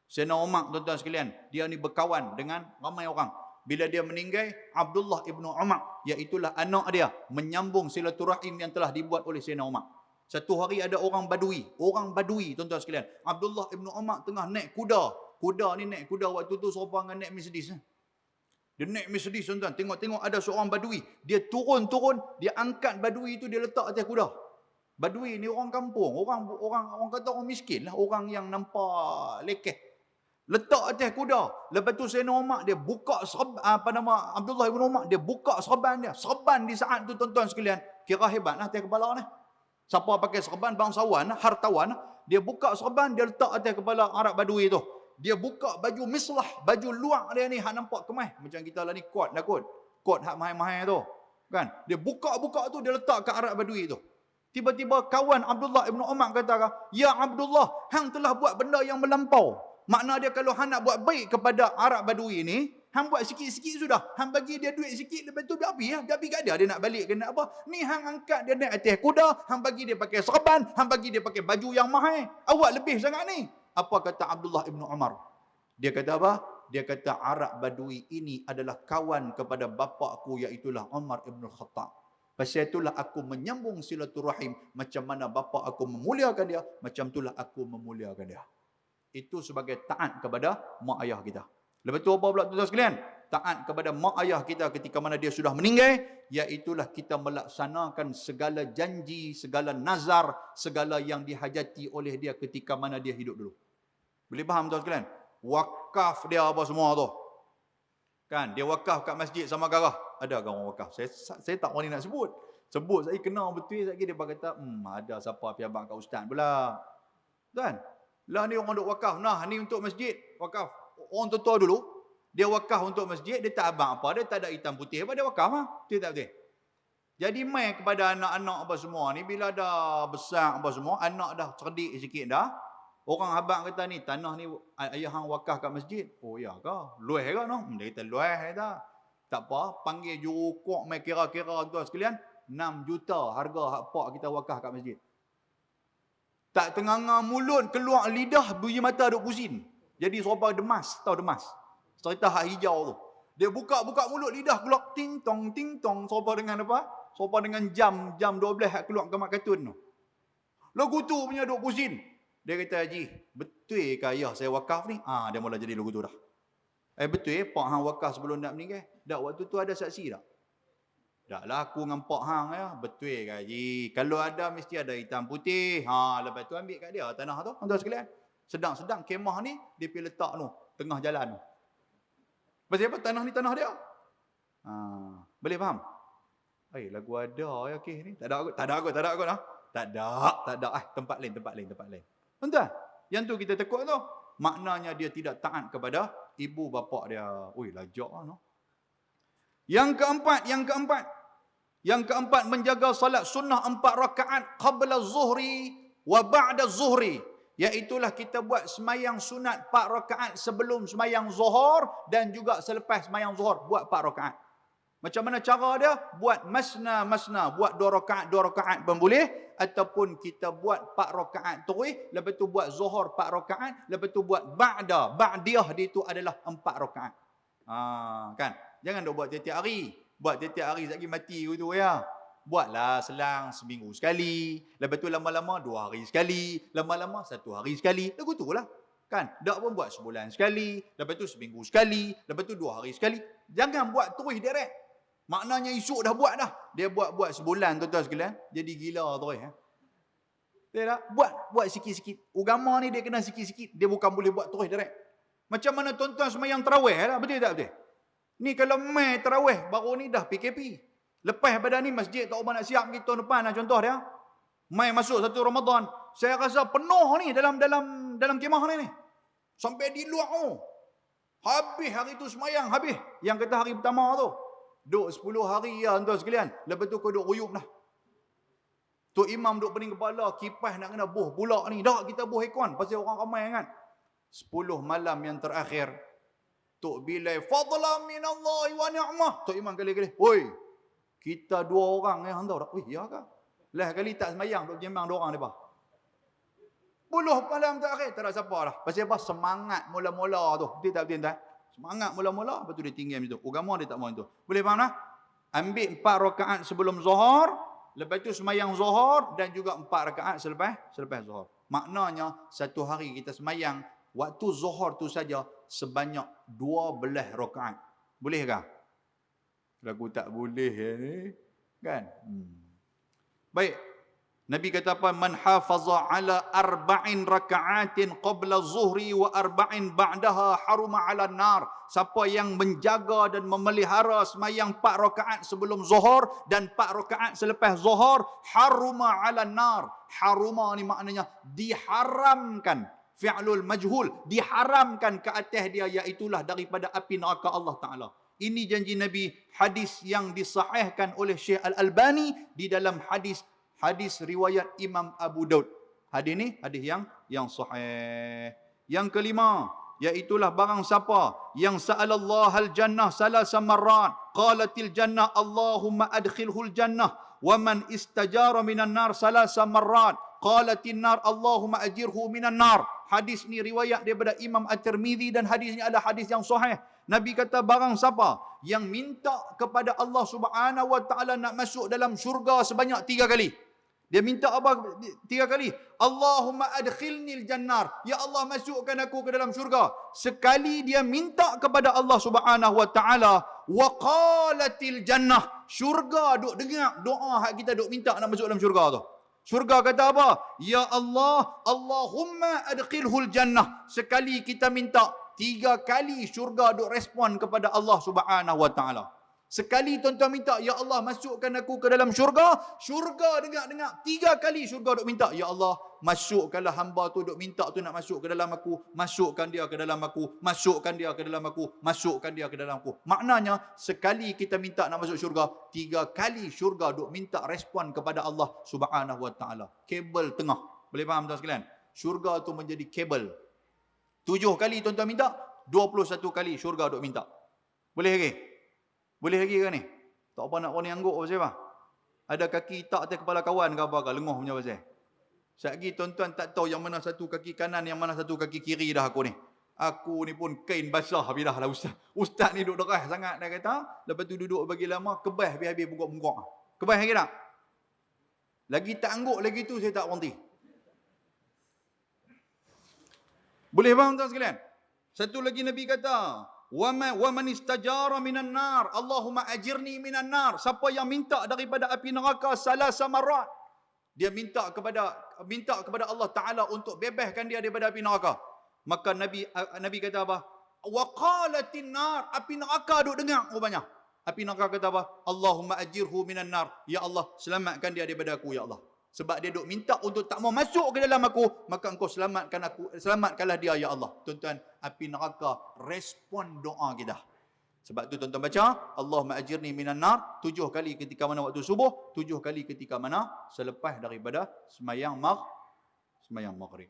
Sayyidina Umar, tuan-tuan sekalian, dia ni berkawan dengan ramai orang. Bila dia meninggal, Abdullah ibnu Umar, iaitulah anak dia, menyambung silaturahim yang telah dibuat oleh Sayyidina Umar. Satu hari ada orang badui tuan-tuan sekalian. Abdullah ibnu Umar tengah naik kuda. Kuda ni naik kuda waktu tu serupa dengan naik Mercedes. Dia naik Mercedes tuan-tuan. Tengok ada seorang badui. Dia turun, dia angkat badui tu, dia letak atas kuda. Badui ni orang kampung, orang kata orang miskin lah, orang yang nampak lekeh. Letak atas kuda. Lepas tu Sayyidina Umar dia buka Abdullah ibn Umar dia buka serban dia. Serban di saat tu tuan-tuan sekalian, kira hebat lah atas kepala ni. Siapa pakai serban bangsawan, hartawan, dia buka serban, dia letak atas kepala Arab Badui tu. Dia buka baju mislah, baju luar dia ni, hak nampak kemas. Macam kita lah ni, kot lah kot. Kot hak mahal-mahal tu. Kan? Dia buka-buka tu, dia letak ke Arab Badui tu. Tiba-tiba kawan Abdullah ibn Umar kata, "Ya Abdullah, hang telah buat benda yang melampau." Makna dia kalau hang nak buat baik kepada Arab Badui ni, hang buat sikit-sikit sudah. Hang bagi dia duit sikit, lepas tu dia habis. Dia habis kat dia nak balik ke nak apa. Ni hang angkat dia naik atas kuda, hang bagi dia pakai serban, hang bagi dia pakai baju yang mahal. Awak lebih sangat ni. Apa kata Abdullah ibn Umar? Dia kata apa? Dia kata Arab Badui ini adalah kawan kepada bapakku, iaitulah Umar ibn Khattab. Pasal itulah aku menyambung silaturahim. Macam mana bapa aku memuliakan dia, macam itulah aku memuliakan dia. Itu sebagai taat kepada mak ayah kita. Lepas tu apa pula tuan-tuan sekalian? Taat kepada mak ayah kita ketika mana dia sudah meninggal, iaitulah kita melaksanakan segala janji, segala nazar, segala yang dihajati oleh dia ketika mana dia hidup dulu. Boleh faham tuan sekalian? Wakaf dia apa semua tu. Kan, dia wakaf kat masjid sama garah. Ada ke orang wakaf? Saya tak berani nak sebut. Sebut saya kenal betul sekali dia kata, ada siapa pergi abang kat ustaz pula. Kan? Lah ni orang duk wakaf. Nah, ni untuk masjid, wakaf. Orang tua dulu, dia wakaf untuk masjid, dia tak abang apa, dia tak ada hitam putih apa, dia wakaf lah. Betul tak betul? Jadi mai kepada anak-anak apa semua ni, bila dah besar apa semua, anak dah cerdik sikit dah, orang abang kata ni, tanah ni ayah hang wakaf kat masjid. Oh ya ke? Lueh ke no? Dia kata lueh dah. Tak apa, panggil jurukuk mai kira-kira tuan sekalian, 6 juta harga hak pak kita wakaf kat masjid. Tak tenganga mulut, keluar lidah, bunyi mata duk pusing. Jadi serupa demas, tahu demas? Cerita hak hijau tu. Dia buka-buka mulut, lidah keluar ting tong, serupa dengan apa? Serupa dengan jam 12 hak keluar ke mak katun tu. Lagu tu punya duk pusing. Dia kata, "Haji, betul ke ayah saya wakaf ni?" Dia mula jadi lagu tu dah. Betul pak hang wakaf sebelum nak meninggal? Dak waktu tu ada saksi tak? Tak lah aku dengan pak hang ya. Betul ke Haji? Kalau ada mesti ada hitam putih. Lepas tu ambil kat dia tanah tu. Tuan sekalian. Sedang-sedang kemah ni dia pergi letak tu tengah jalan. Pasal apa tanah ni tanah dia? Boleh faham? Lagu ada ya kes ni. Tak ada aku dah. Tak ada. Tempat lain. Tuan-tuan, yang tu kita tekuk tu. Maknanya dia tidak taat kepada ibu bapa dia. Lajak lah no. Yang keempat menjaga salat sunnah 4 rakaat qabla zuhri wa ba'da zuhri. Iaitulah kita buat semayang sunat 4 rakaat sebelum semayang zuhur dan juga selepas semayang zuhur buat 4 rakaat. Macam mana cara dia? Buat masna, buat 2 rakaat pun boleh, ataupun kita buat 4 rakaat terus, lepas tu buat zuhur 4 rakaat, lepas tu buat ba'diyah dia itu adalah 4 rakaat. Kan? Jangan duk buat tiap-tiap hari. Buat tiap-tiap hari lagi mati gitu ya. Buatlah selang seminggu sekali. Lepas tu lama-lama 2 hari sekali. Lama-lama 1 hari sekali. Lagu tu lah. Kan? Tak pun buat sebulan sekali. Lepas tu seminggu sekali. Lepas tu 2 hari sekali. Jangan buat terus direct. Maknanya esok dah buat dah. Dia buat sebulan tuan-tuan sekalian. Jadi gila terus. Dia tak? Buat sikit-sikit. Agama ni dia kena sikit-sikit. Dia bukan boleh buat terus direct. Macam mana tuan-tuan semayang tarawih lah. Betul tak betul? Ni kalau mai tarawih baru ni dah PKP. Lepas pada ni masjid tak ubah nak siap kita tahun depan lah contoh dia. Mai masuk 1 Ramadan. Saya rasa penuh ni dalam kemah ni. Sampai di luar tu. Habis hari tu semayang, habis. Yang kata hari pertama tu. Duk 10 hari ya tuan sekalian. Lepas tu kau duk ruyuk dah. Tu imam duk pening kepala, kipas nak kena buh pula ni. Dah kita buh aircon pasal orang ramai kan. 10 malam yang terakhir. Tok bilai fadlan min Allah wa ni'mah. Tok imam kali-kali. Oi. Kita 2 orang yang hantar dah. Ya ke? Lah kali tak semayang duk jembang 2 orang depa. 10 malam terakhir tak ada siapa dah. Pasal apa? Semangat mula-mula tu. Betul tak betul tak? Semangat mula-mula, lepas tu dia tinggal macam tu. Agama dia tak mahu itu. Boleh faham tak? Ambil 4 rakaat sebelum zuhur, lepas tu semayang zuhur dan juga 4 rakaat selepas zuhur. Maknanya, satu hari kita semayang waktu zuhur tu saja sebanyak 12 rakaat. Bolehkah? Lagu tak boleh ni, kan? Baik. Nabi kata apa? Man hafaza ala arba'in raka'atin qabla zuhri wa arba'in ba'daha haruma ala nar. Siapa yang menjaga dan memelihara semayang 4 rakaat sebelum zuhur dan 4 rakaat selepas zuhur, haruma ala nar. Haruma ni maknanya diharamkan. Fi'lul majhul, diharamkan ke atas dia, iaitulah daripada api neraka Allah Ta'ala. Ini janji Nabi, hadis yang disahihkan oleh Syekh Al-Albani di dalam hadis riwayat Imam Abu Daud. Hadis ni hadis yang sahih. Yang kelima, iaitulah barang siapa yang sa'alallahal jannah salasa marrat, qalatil jannah Allahumma adkhilhul jannah, wa man istajara minan nar salasa marrat, qalatin nar Allahumma ajirhu minan nar. Hadis ni riwayat daripada Imam At-Tirmizi dan hadis ni adalah hadis yang sahih. Nabi kata barang siapa yang minta kepada Allah Subhanahu wa taala nak masuk dalam syurga sebanyak 3 kali. Dia minta apa 3 kali? Allahumma adkhilnil jannar. Ya Allah, masukkan aku ke dalam syurga. Sekali dia minta kepada Allah Subhanahu wa taala, wa qalatil jannah. Syurga duk dengar doa hak kita duk minta nak masuk dalam syurga tu. Syurga kata apa? Ya Allah, Allahumma adkhilhul jannah. Sekali kita minta, 3 kali syurga duk respon kepada Allah Subhanahu wa taala. Sekali tuan-tuan minta, ya Allah masukkan aku ke dalam syurga, syurga dengar-dengar 3 kali syurga duk minta, ya Allah masukkanlah hamba tu duk minta tu nak masuk ke dalam aku, masukkan dia ke dalam aku, masukkan dia ke dalam aku, masukkan dia ke dalam aku. Maknanya sekali kita minta nak masuk syurga, 3 kali syurga duk minta respon kepada Allah Subhanahu wa taala. Kabel tengah. Boleh faham tuan sekalian? Syurga tu menjadi kabel. 7 kali tuan-tuan minta, 21 kali syurga duk minta. Boleh lagi? Boleh lagi ke ni? Tak apa nak warna angguk pasal apa? Ada kaki tak atas kepala kawan ke apa ke? Lenguh punya pasal. Sekali tuan-tuan tak tahu yang mana satu kaki kanan, yang mana satu kaki kiri dah aku ni. Aku ni pun kain basah bilah lah ustaz. Ustaz ni duduk derah sangat dah kata. Lepas tu duduk bagi lama, kebas habis-habis bungkuk-bungkuk. Kebas lagi tak? Lagi tak angguk lagi tu saya tak berhenti. Boleh faham tuan sekalian? Satu lagi Nabi kata, wa man istajara minan nar Allahumma ajirni minan nar. Siapa yang minta daripada api neraka salasa marat, dia minta kepada Allah Taala untuk bebaskan dia daripada api neraka. Maka Nabi kata apa? Wa qalatin nar, api neraka duk dengar rupanya. Api neraka kata apa? Allahumma ajirhu minan nar. Ya Allah, selamatkan dia daripada aku ya Allah. Sebab dia duk minta untuk tak mau masuk ke dalam aku, maka engkau selamatkanlah dia ya Allah. Tuan-tuan, api neraka respon doa kita. Sebab tu tuan-tuan baca, Allahumma ajirni minan nar 7 kali ketika mana waktu subuh, 7 kali ketika mana selepas daripada semayang maghrib.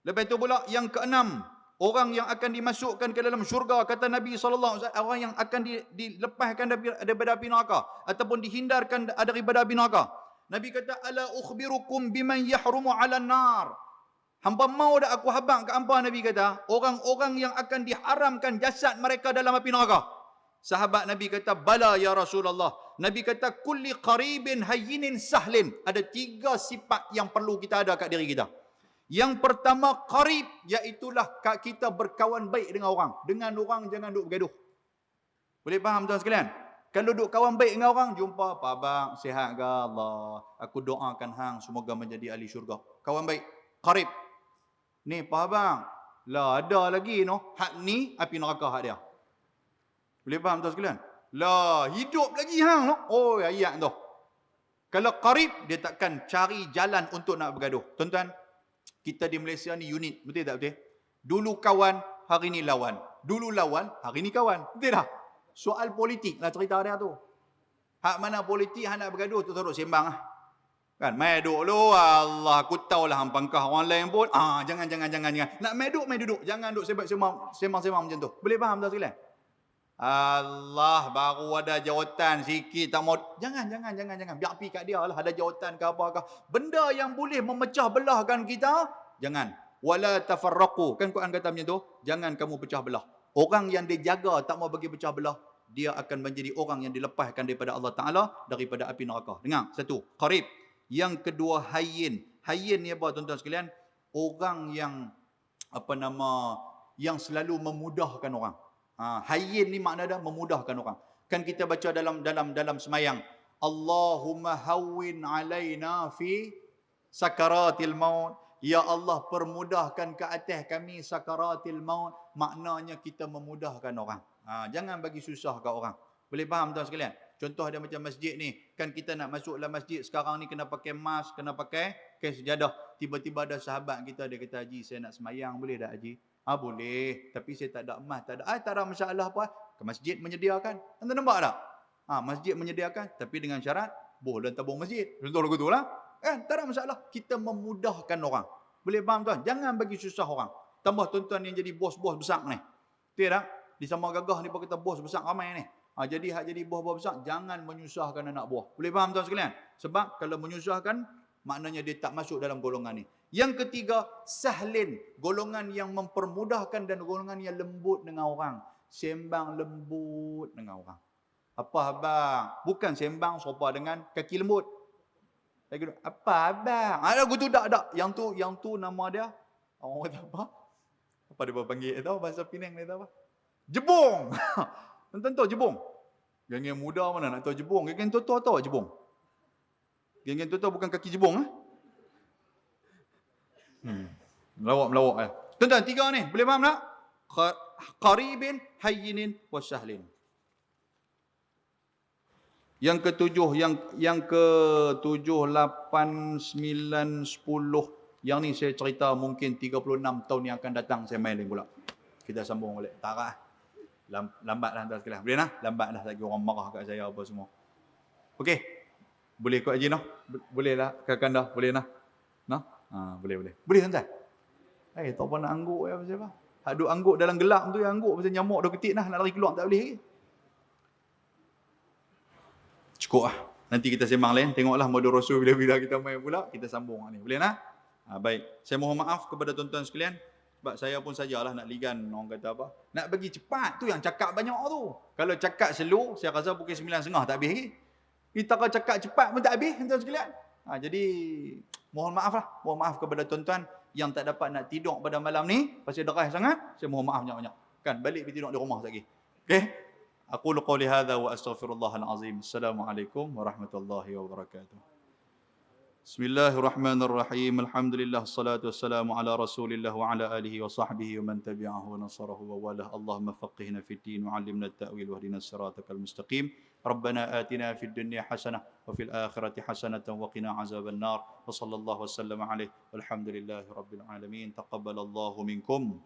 Lepas itu pula yang keenam, orang yang akan dimasukkan ke dalam syurga, kata Nabi SAW, orang yang akan dilepaskan daripada api neraka ataupun dihindarkan daripada api neraka. Nabi kata, ala ukhbirukum biman yahrumu ala nar. Hamba mau dah aku habang ke hamba, Nabi kata, orang-orang yang akan diharamkan jasad mereka dalam api neraka. Sahabat Nabi kata, bala ya Rasulullah. Nabi kata, kulli qaribin hayyinin sahlin. Ada 3 sifat yang perlu kita ada kat diri kita. Yang pertama, qarib, iaitulah kita berkawan baik dengan orang. Dengan orang jangan duk bergaduh. Boleh faham tuan sekalian? Kalau duduk kawan baik dengan orang, jumpa, Pak Abang, sihat ke Allah? Aku doakan hang semoga menjadi ahli syurga. Kawan baik, qarib. Ni Pak Abang, lah ada lagi no, hak ni api neraka hak dia. Boleh faham tuan sekalian? Lah hidup lagi hang no. Oh ayat tu. Kalau qarib, dia takkan cari jalan untuk nak bergaduh. Tuan-tuan, kita di Malaysia ni unit, betul tak betul? Dulu kawan, hari ni lawan. Dulu lawan, hari ni kawan. Betul tak? Soal politik lah cerita dia tu. Hak mana politik, hak nak bergaduh tu terus sembang lah. Kan, mai duduk lu, Allah, aku tahulah hang pangkah orang lain pun. Jangan. Nak mai duduk. Jangan duduk sembang macam tu. Boleh faham tak sekalian? Allah, baru ada jawatan sikit tak mau. Jangan. Biar pergi kat dia lah, ada jawatan ke apa ke. Benda yang boleh memecah belahkan kita, jangan. Wala tafarraqu. Kan Quran kata macam tu, jangan kamu pecah belah. Orang yang dijaga tak mau bagi pecah belah, dia akan menjadi orang yang dilepaskan daripada Allah Ta'ala, daripada api neraka. Dengar, satu, qarib. Yang kedua, hayyin. Hayyin ni apa tuan-tuan sekalian? Orang yang apa nama, yang selalu memudahkan orang. Hayyin ni makna dia memudahkan orang. Kan kita baca dalam semayang, Allahumma hawwin alaina fi sakaratil maut. Ya Allah, permudahkan ke atas kami sakaratil maut. Maknanya kita memudahkan orang. Jangan bagi susah kat orang. Boleh faham tuan sekalian? Contoh dia macam masjid ni. Kan kita nak masuk dalam masjid sekarang ni kena pakai mask, kena pakai kain sejadah. Tiba-tiba ada sahabat kita, dia kata, Haji, saya nak semayang, boleh tak Haji? Boleh. Tapi saya tak ada emas, tak ada. Tak ada masalah apa. Ke masjid menyediakan. Anda nampak tak? Masjid menyediakan. Tapi dengan syarat, boh dan tabung masjid. Contoh lagu tu lah. Kan? Tak ada masalah. Kita memudahkan orang. Boleh faham tuan? Jangan bagi susah orang. Tambah tuan-tuan yang jadi bos-bos besar ni. Betul tak? Di Sama Gagah ni pun kita bos besar ramai ni. Jadi hak jadi buah-buah besar, jangan menyusahkan anak buah. Boleh faham tuan sekalian? Sebab kalau menyusahkan, maknanya dia tak masuk dalam golongan ni. Yang ketiga, sahlin. Golongan yang mempermudahkan dan golongan yang lembut dengan orang. Sembang lembut dengan orang. Apa abang? Bukan sembang sopa dengan kaki lembut. Apa abang? Lagu tu tak. Yang tu nama dia, orang kata apa? Apa dia panggil? Tahu bahasa Penang dia tahu apa? Jebong. Tentu jebong. Geng-geng muda mana nak tahu jebong? Geng-geng tua tahu jebong? Geng-geng tua bukan kaki jebong. Melawak. Tuan-tuan, tiga ni. Boleh faham tak? Qaribin, hayyinin, wasahlin. Yang ketujuh, yang ke-7, 8, 9, 10. Yang ni saya cerita mungkin 36 tahun yang akan datang saya main lagi pula. Kita sambung balik. Tak lah. Lambat lah tuan sekalian. Boleh lah? Lambat lah lagi orang marah kat saya apa semua. Okey. Boleh kot Haji noh? Boleh lah. Kakak dah. Boleh lah. Noh? Boleh. Boleh tuan-tuan? Tak apa nak angguk ya pasal apa? Hak duk angguk dalam gelap tu yang angguk pasal nyamuk dah ketik nak lari keluar tak boleh lagi. Cukup lah. Nanti kita sembang lain. Tengoklah modul Rasul bila-bila kita main pula. Kita sambung ni. Boleh lah? Baik. Saya mohon maaf kepada tuan-tuan sekalian. Sebab saya pun sajalah nak ligan orang kata apa. Nak bagi cepat tu yang cakap banyak tu. Kalau cakap slow, saya rasa pukul 9.30 tak habis lagi. Kita kalau cakap cepat pun tak habis tuan sekalian. Jadi mohon maaf lah. Mohon maaf kepada tuan-tuan yang tak dapat nak tidur pada malam ni. Pasal deras sangat. Saya mohon maaf banyak-banyak. Kan balik pergi tidur di rumah lagi. Okey. Aqulu qawli hadha wa astaghfirullahal azim. Assalamualaikum warahmatullahi wabarakatuh. Bismillahirrahmanirrahim. Alhamdulillah salatu wassalamu ala Rasulillah wa ala alihi wa sahbihi wa man tabi'ahu wa nasarahu wa walah. Allahumma faqihna fid din wa 'allimna at-ta'wil wa hdina as-siratal mustaqim. Rabbana atina fid dunya hasanah wa fil akhirati hasanatan wa qina 'adzaban nar. Wa sallallahu wa sallama alaihi walhamdulillahi rabbil alamin. Taqabbalallahu minkum.